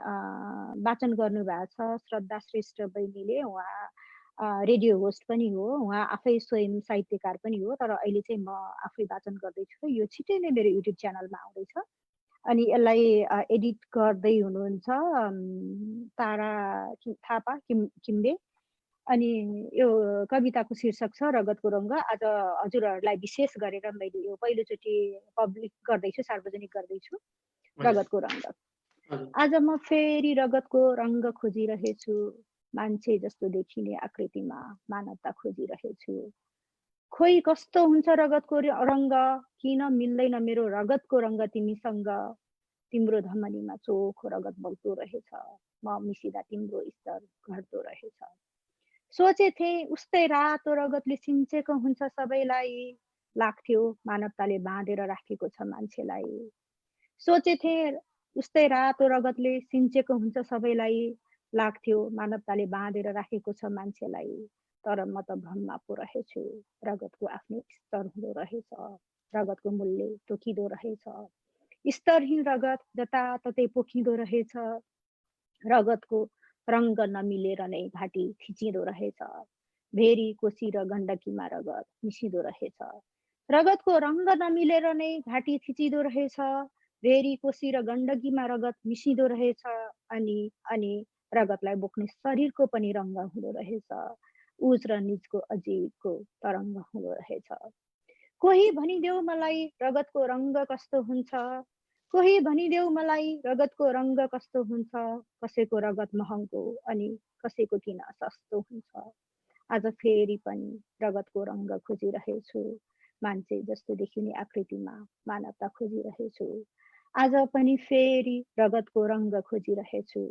वाचन गर्नुभएको छ श्रद्धा श्रेष्ठ बहिनीले। उहाँ रेडियो होस्ट पनि हो, उहाँ आफै स्वयं साहित्यकार पनि हो, तर अहिले चाहिँ म आफै वाचन गर्दैछु र यो छिट्टै नै मेरो युट्युब च्यानलमा आउँदैछ। अनि यसलाई एडिट गर्दै हुनुहुन्छ तारा थापा किम्बे। अनि यो कविताको शीर्षक छ रगतको रङ्ग। आज हजुरहरूलाई विशेष गरेर मैले यो पहिलोचोटि पब्लिक गर्दैछु, सार्वजनिक गर्दैछु। रगतको रङ्ग। आज म फेरि रगतको रङ्ग खोजिरहेछु, मान्छे जस्तो देखिने आकृतिमा मानवता खोजिरहेछु। खोइ कस्तो हुन्छ रगतको रङ्ग, किन मिल्दैन मेरो रगतको रङ्ग तिमीसँग। तिम्रो धमनीमा चोखो रगत बग्दो रहेछ, म मिसिदा तिम्रो स्तर घट्दो रहेछ। सोचेथे उस्तै रातो रगतले सिन्चेको हुन्छ सबैलाई, लाग्थ्यो मानवताले बाँधेर राखेको छ मान्छेलाई। सोचेथे उस्तै रातो रगतले सिन्चेको हुन्छ सबैलाई, लाग्थ्यो मानवताले बाँधेर राखेको छ मान्छेलाई। तर म त भ्रममा पो रहेछु, रगतको आफ्नै स्तर हुँदो रहेछ, रगतको मूल्य तोकिँदो रहेछ। स्तरहीन रगत जताततै पोखिँदो रहेछ, रगतको रङ्ग नमिलेर नै घाँटी थिचिँदो रहेछ। भेरी कोसी र गण्डकीमा रगत मिसिँदो रहेछ, रगतको रङ्ग नमिलेर नै घाँटी थिचिँदो रहेछ। भेरी कोसी र गण्डकीमा रगत मिसिँदो रहेछ। अनि रगतलाई बोक्ने शरीरको पनि रङ्ग हुँदो रहेछ, उच र निचको अजीबको तरङ्ग हुँदो रहेछ। कोही भनिदेऊ मलाई रगतको रङ्ग कस्तो हुन्छ, कोही भनिदेऊ मलाई रगतको रङ्ग कस्तो हुन्छ। कसैको रगत महँगो अनि कसैको किन सस्तो हुन्छ। आज फेरि पनि रगतको रङ्ग खोजिरहेछु, मान्छे जस्तो देखिने आकृतिमा मानवता खोजिरहेछु। आज पनि फेरि रगतको रङ्ग खोजिरहेछु,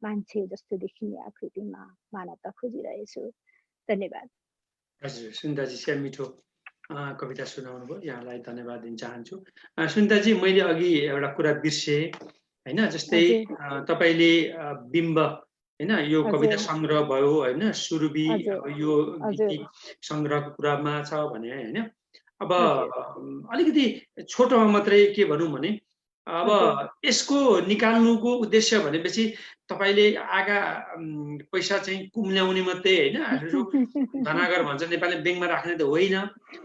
मान्छे जस्तो देखिने आकृतिमा मानवता खोजिरहेछु। धन्यवाद। हजुर, सुनिताजी स्याम मिठो कविता सुनाउनु भयो, यहाँलाई धन्यवाद दिन चाहन्छु। सुनिताजी, मैले अघि एउटा कुरा बिर्सेँ होइन, जस्तै तपाईँले बिम्ब होइन यो कविता सङ्ग्रह भयो होइन, सुरुबी यो गीत सङ्ग्रहको कुरामा छ भने होइन। अब अलिकति छोटोमा मात्रै के भनौँ भने अब यसको निकाल्नुको उद्देश्य भनेपछि तपाईँले आगा पैसा चाहिँ कुम्ल्याउने मात्रै होइन, धनागर भन्छ नेपाली ब्याङ्कमा राख्ने त होइन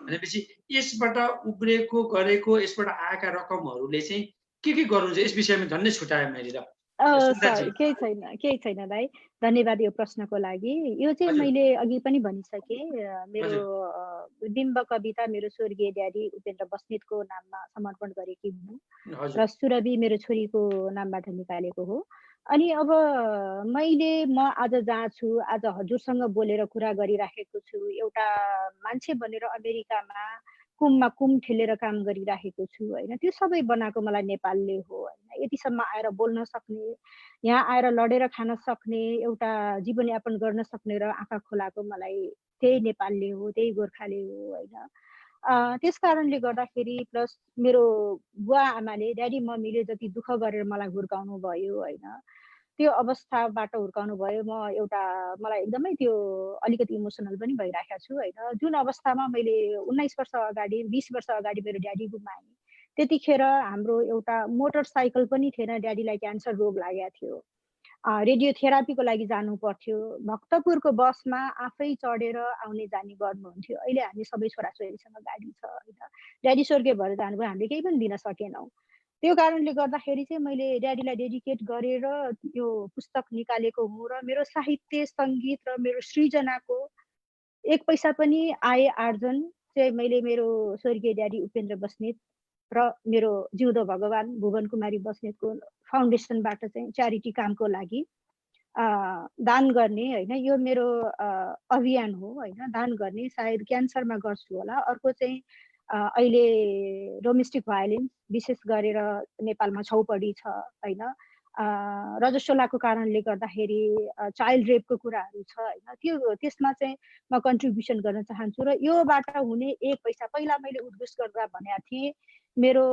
भनेपछि यसबाट उब्रेको गरेको यसबाट आएका रकमहरूले चाहिँ के गर्नुहुन्छ यस विषयमा झन्डै छुट्याएँ मैले त। केही छैन दाइ, धन्यवाद यो प्रश्नको लागि। यो चाहिँ मैले अघि पनि भनिसकेँ, मेरो बिम्ब कविता मेरो स्वर्गीय ड्याडी उपेन्द्र बस्नेतको नाममा समर्पण गरेकी हुँ र सुरभि मेरो छोरीको नामबाट निकालेको हो। अनि अब म आज जहाँ छु, आज हजुरसँग बोलेर कुरा गरिराखेको छु, एउटा मान्छे भनेर अमेरिकामा कुममा कुम ठेलेर काम गरिराखेको छु होइन। त्यो सबै बनाएको मलाई नेपालले हो होइन। यतिसम्म आएर बोल्न सक्ने, यहाँ आएर लडेर खान सक्ने, एउटा जीवनयापन गर्न सक्ने र आँखा खोलाको मलाई त्यही नेपालले हो, त्यही गोर्खाले हो होइन। त्यस कारणले गर्दाखेरि प्लस मेरो बुवा आमाले ड्याडी मम्मीले जति दुःख गरेर मलाई हुर्काउनु भयो होइन, त्यो अवस्थाबाट हुर्काउनु भयो। मलाई एकदमै त्यो अलिकति इमोसनल पनि भइरहेको छु होइन। जुन अवस्थामा मैले 19 वर्ष अगाडि 20 वर्ष अगाडि मेरो ड्याडी गुमाएँ, त्यतिखेर हाम्रो एउटा मोटरसाइकल पनि थिएन, ड्याडीलाई क्यान्सर रोग लागेको थियो, रेडियोथेरापीको लागि जानु पर्थ्यो, भक्तपुरको बसमा आफै चढेर आउने जाने गर्नुहुन्थ्यो। अहिले हामी सबै छोराछोरीसँग गाडी छ होइन, ड्याडी स्वर्गीय भएर जानुभयो, हामीले केही पनि दिन सकेनौँ। त्यो कारणले गर्दाखेरि चाहिँ मैले ड्याडीलाई डेडिकेट गरेर यो पुस्तक निकालेको हुँ र मेरो साहित्य सङ्गीत र मेरो सृजनाको एक पैसा पनि आय आर्जन चाहिँ मैले मेरो स्वर्गीय ड्याडी उपेन्द्र बस्नेत र मेरो जिउँदो भगवान भुवन कुमारी बस्नेतको फाउन्डेसनबाट चाहिँ च्यारिटी कामको लागि दान गर्ने होइन, यो मेरो अभियान हो होइन। दान गर्ने सायद क्यान्सरमा गर्छु होला। अर्को चाहिँ अहिले डोमेस्टिक भायोलेन्स विशेष गरेर नेपालमा छौपडी छ होइन, रजस्वलाको कारणले गर्दाखेरि चाइल्ड रेपको कुराहरू छ होइन। त्यसमा चाहिँ म कन्ट्रिब्युसन गर्न चाहन्छु र योबाट हुने एक पैसा पहिला मैले उद्घोष गर्दा भनेको थिएँ मेरो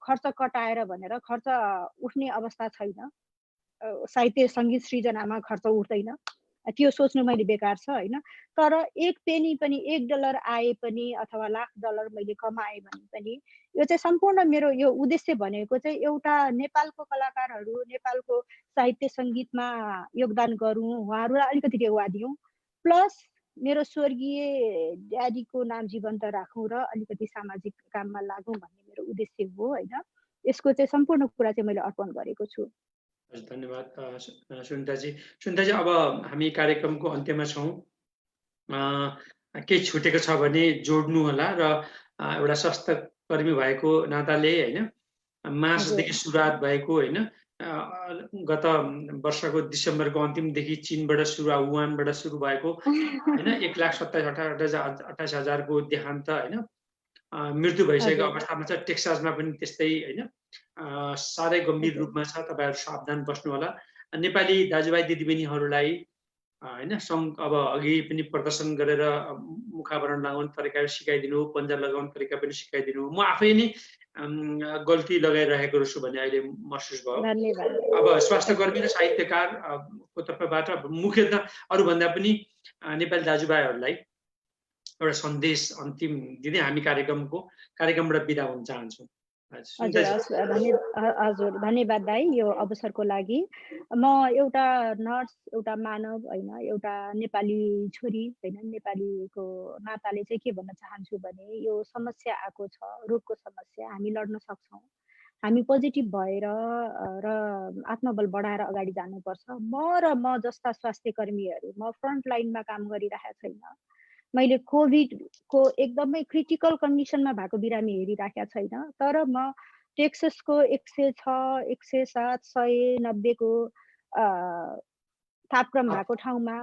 खर्च कटाएर भनेर, खर्च उठ्ने अवस्था छैन, साहित्य सङ्गीत सृजनामा खर्च उठ्दैन। त्यो सोच्नु मैले बेकार छ होइन। तर एक पेनी पनि $1 आए पनि अथवा $1,00,000 मैले कमाएँ भने पनि यो चाहिँ सम्पूर्ण मेरो यो उद्देश्य भनेको चाहिँ एउटा नेपालको कलाकारहरू, नेपालको साहित्य सङ्गीतमा योगदान गरौँ, उहाँहरूलाई अलिकति टेवा दिउँ, प्लस मेरो स्वर्गीय ड्याडीको नाम जीवन्त राखौँ र अलिकति सामाजिक काममा लागौँ भन्ने मेरो उद्देश्य हो होइन। यसको चाहिँ सम्पूर्ण कुरा चाहिँ मैले अर्पण गरेको छु। हजुर, धन्यवाद सुनिताजी। सुनिताजी, अब हामी कार्यक्रमको अन्त्यमा छौँ। केही छुटेको छ भने जोड्नु होला र एउटा स्वास्थ्य कर्मी भएको नाताले होइन, मार्चदेखि सुरुवात भएको होइन, गत वर्षको डिसेम्बरको अन्तिमदेखि चीनबाट वुहानबाट सुरु भएको होइन, 1,27,28,000को देहान्त होइन, मृत्यु भइसकेको अवस्थामा छ। टेक्सासमा पनि त्यस्तै होइन, साह्रै गम्भीर रूपमा छ। तपाईँहरू सावधान बस्नु होला। नेपाली दाजुभाइ दिदीबहिनीहरूलाई होइन, अब अघि पनि प्रदर्शन गरेर मुखावरण लगाउने तरिकाहरू सिकाइदिनु, पन्जा लगाउने तरिका पनि सिकाइदिनु। म आफै नै गल्ती लगाइरहेको रहेछु भन्ने अहिले महसुस भयो। अब स्वास्थ्य कर्मी र साहित्यकारको तर्फबाट मुख्यतः अरूभन्दा पनि नेपाली दाजुभाइहरूलाई एउटा सन्देश अन्तिम दिँदै हामी कार्यक्रमबाट बिदा हुन चाहन्छौँ। हजुर, धन्यवाद दाइ यो अवसरको लागि। म एउटा नर्स, एउटा मानव होइन, एउटा नेपाली छोरी होइन, नेपालीको नाताले चाहिँ के भन्न चाहन्छु भने यो समस्या आएको छ, रोगको समस्या, हामी लड्न सक्छौँ। हामी पोजिटिभ भएर र आत्मबल बढाएर अगाडि जानुपर्छ। म जस्ता स्वास्थ्य कर्मीहरू, म फ्रन्ट लाइनमा काम गरिरहेको छैन। मैले कोभिडको एकदमै क्रिटिकल कन्डिसनमा भएको बिरामी हेरिराखेको छैन। तर म टेक्ससको 106, 107, 190को तापक्रम भएको ठाउँमा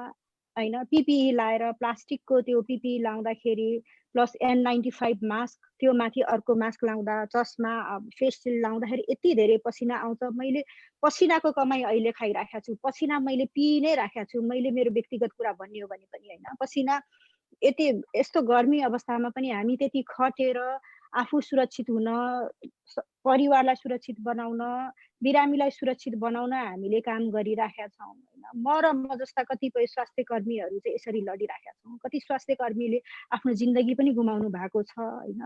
होइन, पिपिई लाएर प्लास्टिकको त्यो पिपिई लाउँदाखेरि प्लस N95 मास्क, त्यो माथि अर्को मास्क लाउँदा, चस्मा, फेस सिल्ड लाउँदाखेरि यति धेरै पसिना आउँछ। मैले पसिनाको कमाइ अहिले खाइराखेको छु। पसिना मैले पिइ नै राखेको छु। मैले मेरो व्यक्तिगत कुरा भन्ने हो भने पनि होइन, पसिना यस्तो गर्मी अवस्थामा पनि हामी त्यति खटेर आफू सुरक्षित हुन, परिवारलाई सुरक्षित बनाउन, बिरामीलाई सुरक्षित बनाउन हामीले काम गरिराखेका छौँ होइन। म जस्ता कतिपय स्वास्थ्य कर्मीहरू चाहिँ यसरी लडिराखेका छौँ। कति स्वास्थ्य कर्मीले आफ्नो जिन्दगी पनि गुमाउनु भएको छ होइन।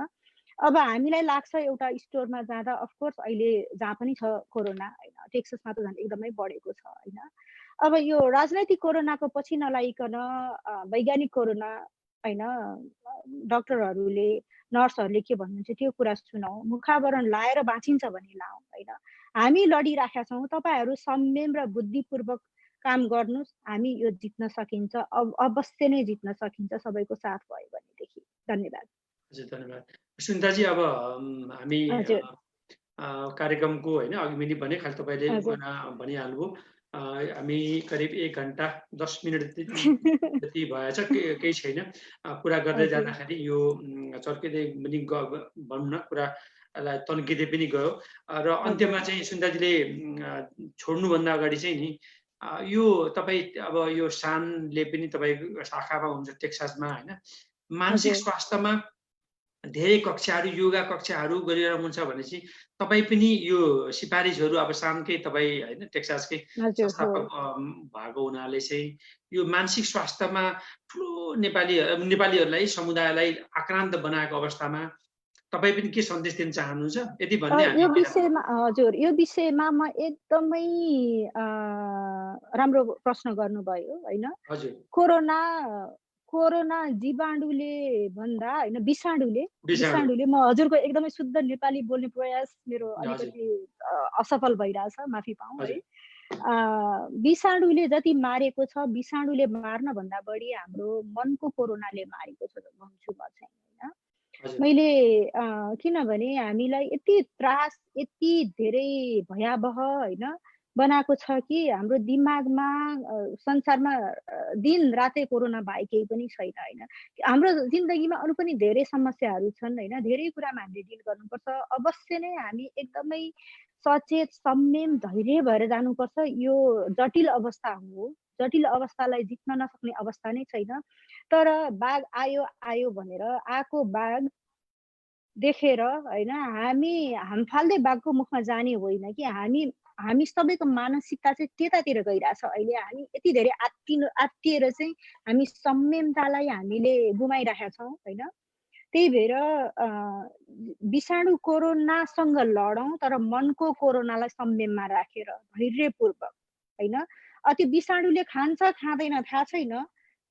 अब हामीलाई लाग्छ एउटा स्टोरमा जाँदा, अफकोर्स अहिले जहाँ पनि छ कोरोना होइन, टेक्ससमा त झन् एकदमै बढेको छ होइन। अब यो राजनैतिक कोरोनाको पछि नलागिकन वैज्ञानिक कोरोना होइन, डक्टरहरूले, नर्सहरूले के भन्नुहुन्छ त्यो कुरा सुनौँ। मुखावरण लाएर बाँचिन्छ भने लाउँ होइन। हामी लडिराखेका छौँ। तपाईँहरू संयम र बुद्धिपूर्वक काम गर्नुहोस्। हामी यो जित्न सकिन्छ, अवश्य नै जित्न सकिन्छ सबैको साथ भयो भनेदेखि। धन्यवाद। हजुर, धन्यवाद सुनिताजी। अब हामी कार्यक्रमको होइन, अघि पनि भने खालि तपाईँले भनिहाल्नुभयो, हामी करिब 1 घन्टा 10 मिनट जति भएछ, केही छैन। कुरा गर्दै जाँदाखेरि यो चर्किँदै पनि भनौँ न, कुरालाई तन्किँदै पनि गयो। र अन्त्यमा चाहिँ सुनिताजीले छोड्नुभन्दा अगाडि चाहिँ नि, यो तपाईँ अब यो शानले पनि तपाईँ शाखामा हुन्छ टेक्सासमा होइन, मानसिक स्वास्थ्यमा धेरै कक्षाहरू, योगा कक्षाहरू गरिरहनुहुन्छ भनेपछि तपाईँ पनि यो सिफारिसहरू, अब शानकै तपाईँ होइन टेक्सासकै संस्थापक भएको हुनाले चाहिँ यो मानसिक स्वास्थ्यमा ठुलो नेपालीहरूलाई, समुदायलाई आक्रान्त बनाएको अवस्थामा तपाईँ पनि के सन्देश दिन चाहनुहुन्छ यदि भन्ने? यो विषयमा हजुर, यो विषयमा म एकदमै राम्रो प्रश्न गर्नुभयो होइन। कोरोना जीवाणुले भन्दा होइन, विषाणुले म हजुरको एकदमै शुद्ध नेपाली बोल्ने प्रयास मेरो अलिकति असफल भइरहेछ, माफी पाऊँ है। विषाणुले जति मारेको छ, विषाणुले मार्न भन्दा बढी हाम्रो मनको कोरोनाले मारेको छ भन्छु म चाहिँ होइन। मैले किनभने हामीलाई यति त्रास, यति धेरै भयावह होइन बनाएको छ कि हाम्रो दिमागमा संसारमा दिन रातै कोरोना बाहेक केही पनि छैन होइन। हाम्रो जिन्दगीमा अरू पनि धेरै समस्याहरू छन् होइन, धेरै कुरामा हामीले डिल गर्नुपर्छ। अवश्य नै हामी एकदमै सचेत, संयम, धैर्य भएर जानुपर्छ। यो जटिल अवस्था हो, जटिल अवस्थालाई जित्न नसक्ने अवस्था नै छैन। तर बाघ आयो भनेर आएको बाघ देखेर होइन हामी हामफाल्दै बाघको मुखमा जाने होइन कि हामी हामी सबैको मानसिकता चाहिँ त्यतातिर गइरहेछ अहिले। हामी यति धेरै आत्तिएर चाहिँ हामी संयमतालाई हामीले गुमाइरहेका छौँ होइन। त्यही भएर विषाणु कोरोनासँग लडौँ तर मनको कोरोनालाई संयममा राखेर धैर्यपूर्वक होइन। त्यो विषाणुले खान्छ खाँदैन थाहा छैन,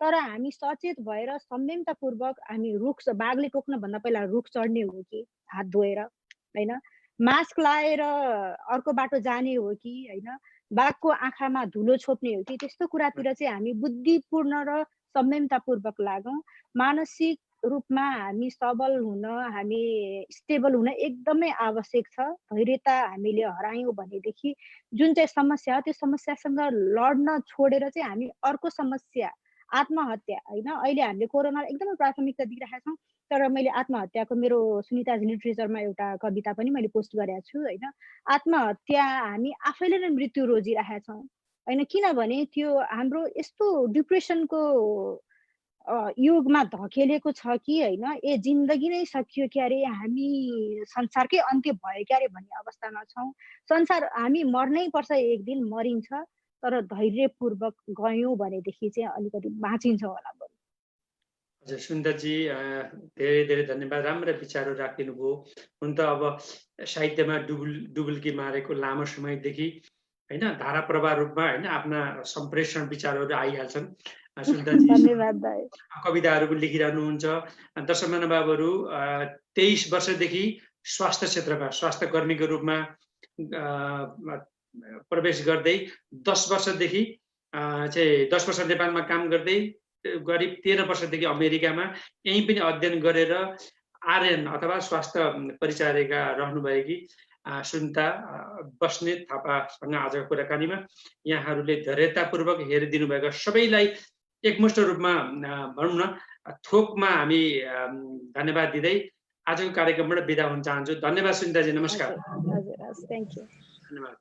तर हामी सचेत भएर संयमतापूर्वक हामी बाघले टोक्न भन्दा पहिला रुख चढ्ने हो कि हात धोएर होइन, मास्क लाएर अर्को बाटो जाने हो कि होइन, बाघको आँखामा धुलो छोप्ने हो कि, त्यस्तो कुरातिर चाहिँ हामी बुद्धिपूर्ण र संयमतापूर्वक लागौँ। मानसिक रूपमा हामी सबल हुन, हामी स्टेबल हुन एकदमै आवश्यक छ। धैर्यता हामीले हरायौँ भनेदेखि जुन चाहिँ समस्या हो त्यो समस्यासँग लड्न छोडेर चाहिँ हामी अर्को समस्या आत्महत्या होइन, अहिले हामीले कोरोनालाई एकदमै प्राथमिकता दिइरहेका छौँ। तर मैले आत्महत्याको मेरो सुनिताज लिटरेचरमा एउटा कविता पनि मैले पोस्ट गरेको छु होइन। आत्महत्या हामी आफैले नै मृत्यु रोजिरहेका छौँ होइन, किनभने त्यो हाम्रो यस्तो डिप्रेसनको युगमा धकेलेको छ कि होइन, ए जिन्दगी नै सकियो क्यारे, हामी संसारकै अन्त्य भयो क्यारे भन्ने अवस्थामा छौँ। संसार हामी मर्नै पर्छ, एक दिन मरिन्छ, तर धैर्यपूर्वक गयौँ भनेदेखि चाहिँ अलिकति बाँचिन्छ होला बरु। हजुर सुन्दरजी धेरै धेरै धन्यवाद। राम्रा विचारहरू राखिदिनु भयो। हुन त अब साहित्यमा डुबुल्की मारेको लामो समयदेखि होइन धारा प्रवाह रूपमा होइन आफ्ना सम्प्रेषण विचारहरू आइहाल्छन्। सुन्दरजी धन्यवाद दाइ। कविताहरू पनि लेखिरहनुहुन्छ। दर्शक महानुभावहरू 23 वर्षदेखि स्वास्थ्य क्षेत्रमा स्वास्थ्य कर्मीको रूपमा प्रवेश गर्दै 10 वर्षदेखि चाहिँ 10 वर्ष नेपालमा काम गर्दै करिब 13 वर्षदेखि अमेरिकामा यहीँ पनि अध्ययन गरेर आरएन अथवा स्वास्थ्य परिचारिका रहनुभएकी सुनिता बस्नेत थापासँग आजको कुराकानीमा यहाँहरूले धैर्यतापूर्वक हेरिदिनु भएको सबैलाई एकमुष्ट रूपमा भनौँ न थोकमा हामी धन्यवाद दिँदै आजको कार्यक्रमबाट बिदा हुन चाहन्छु। धन्यवाद सुनिताजी, नमस्कार। हजुर, थ्याङ्क यू। धन्यवाद।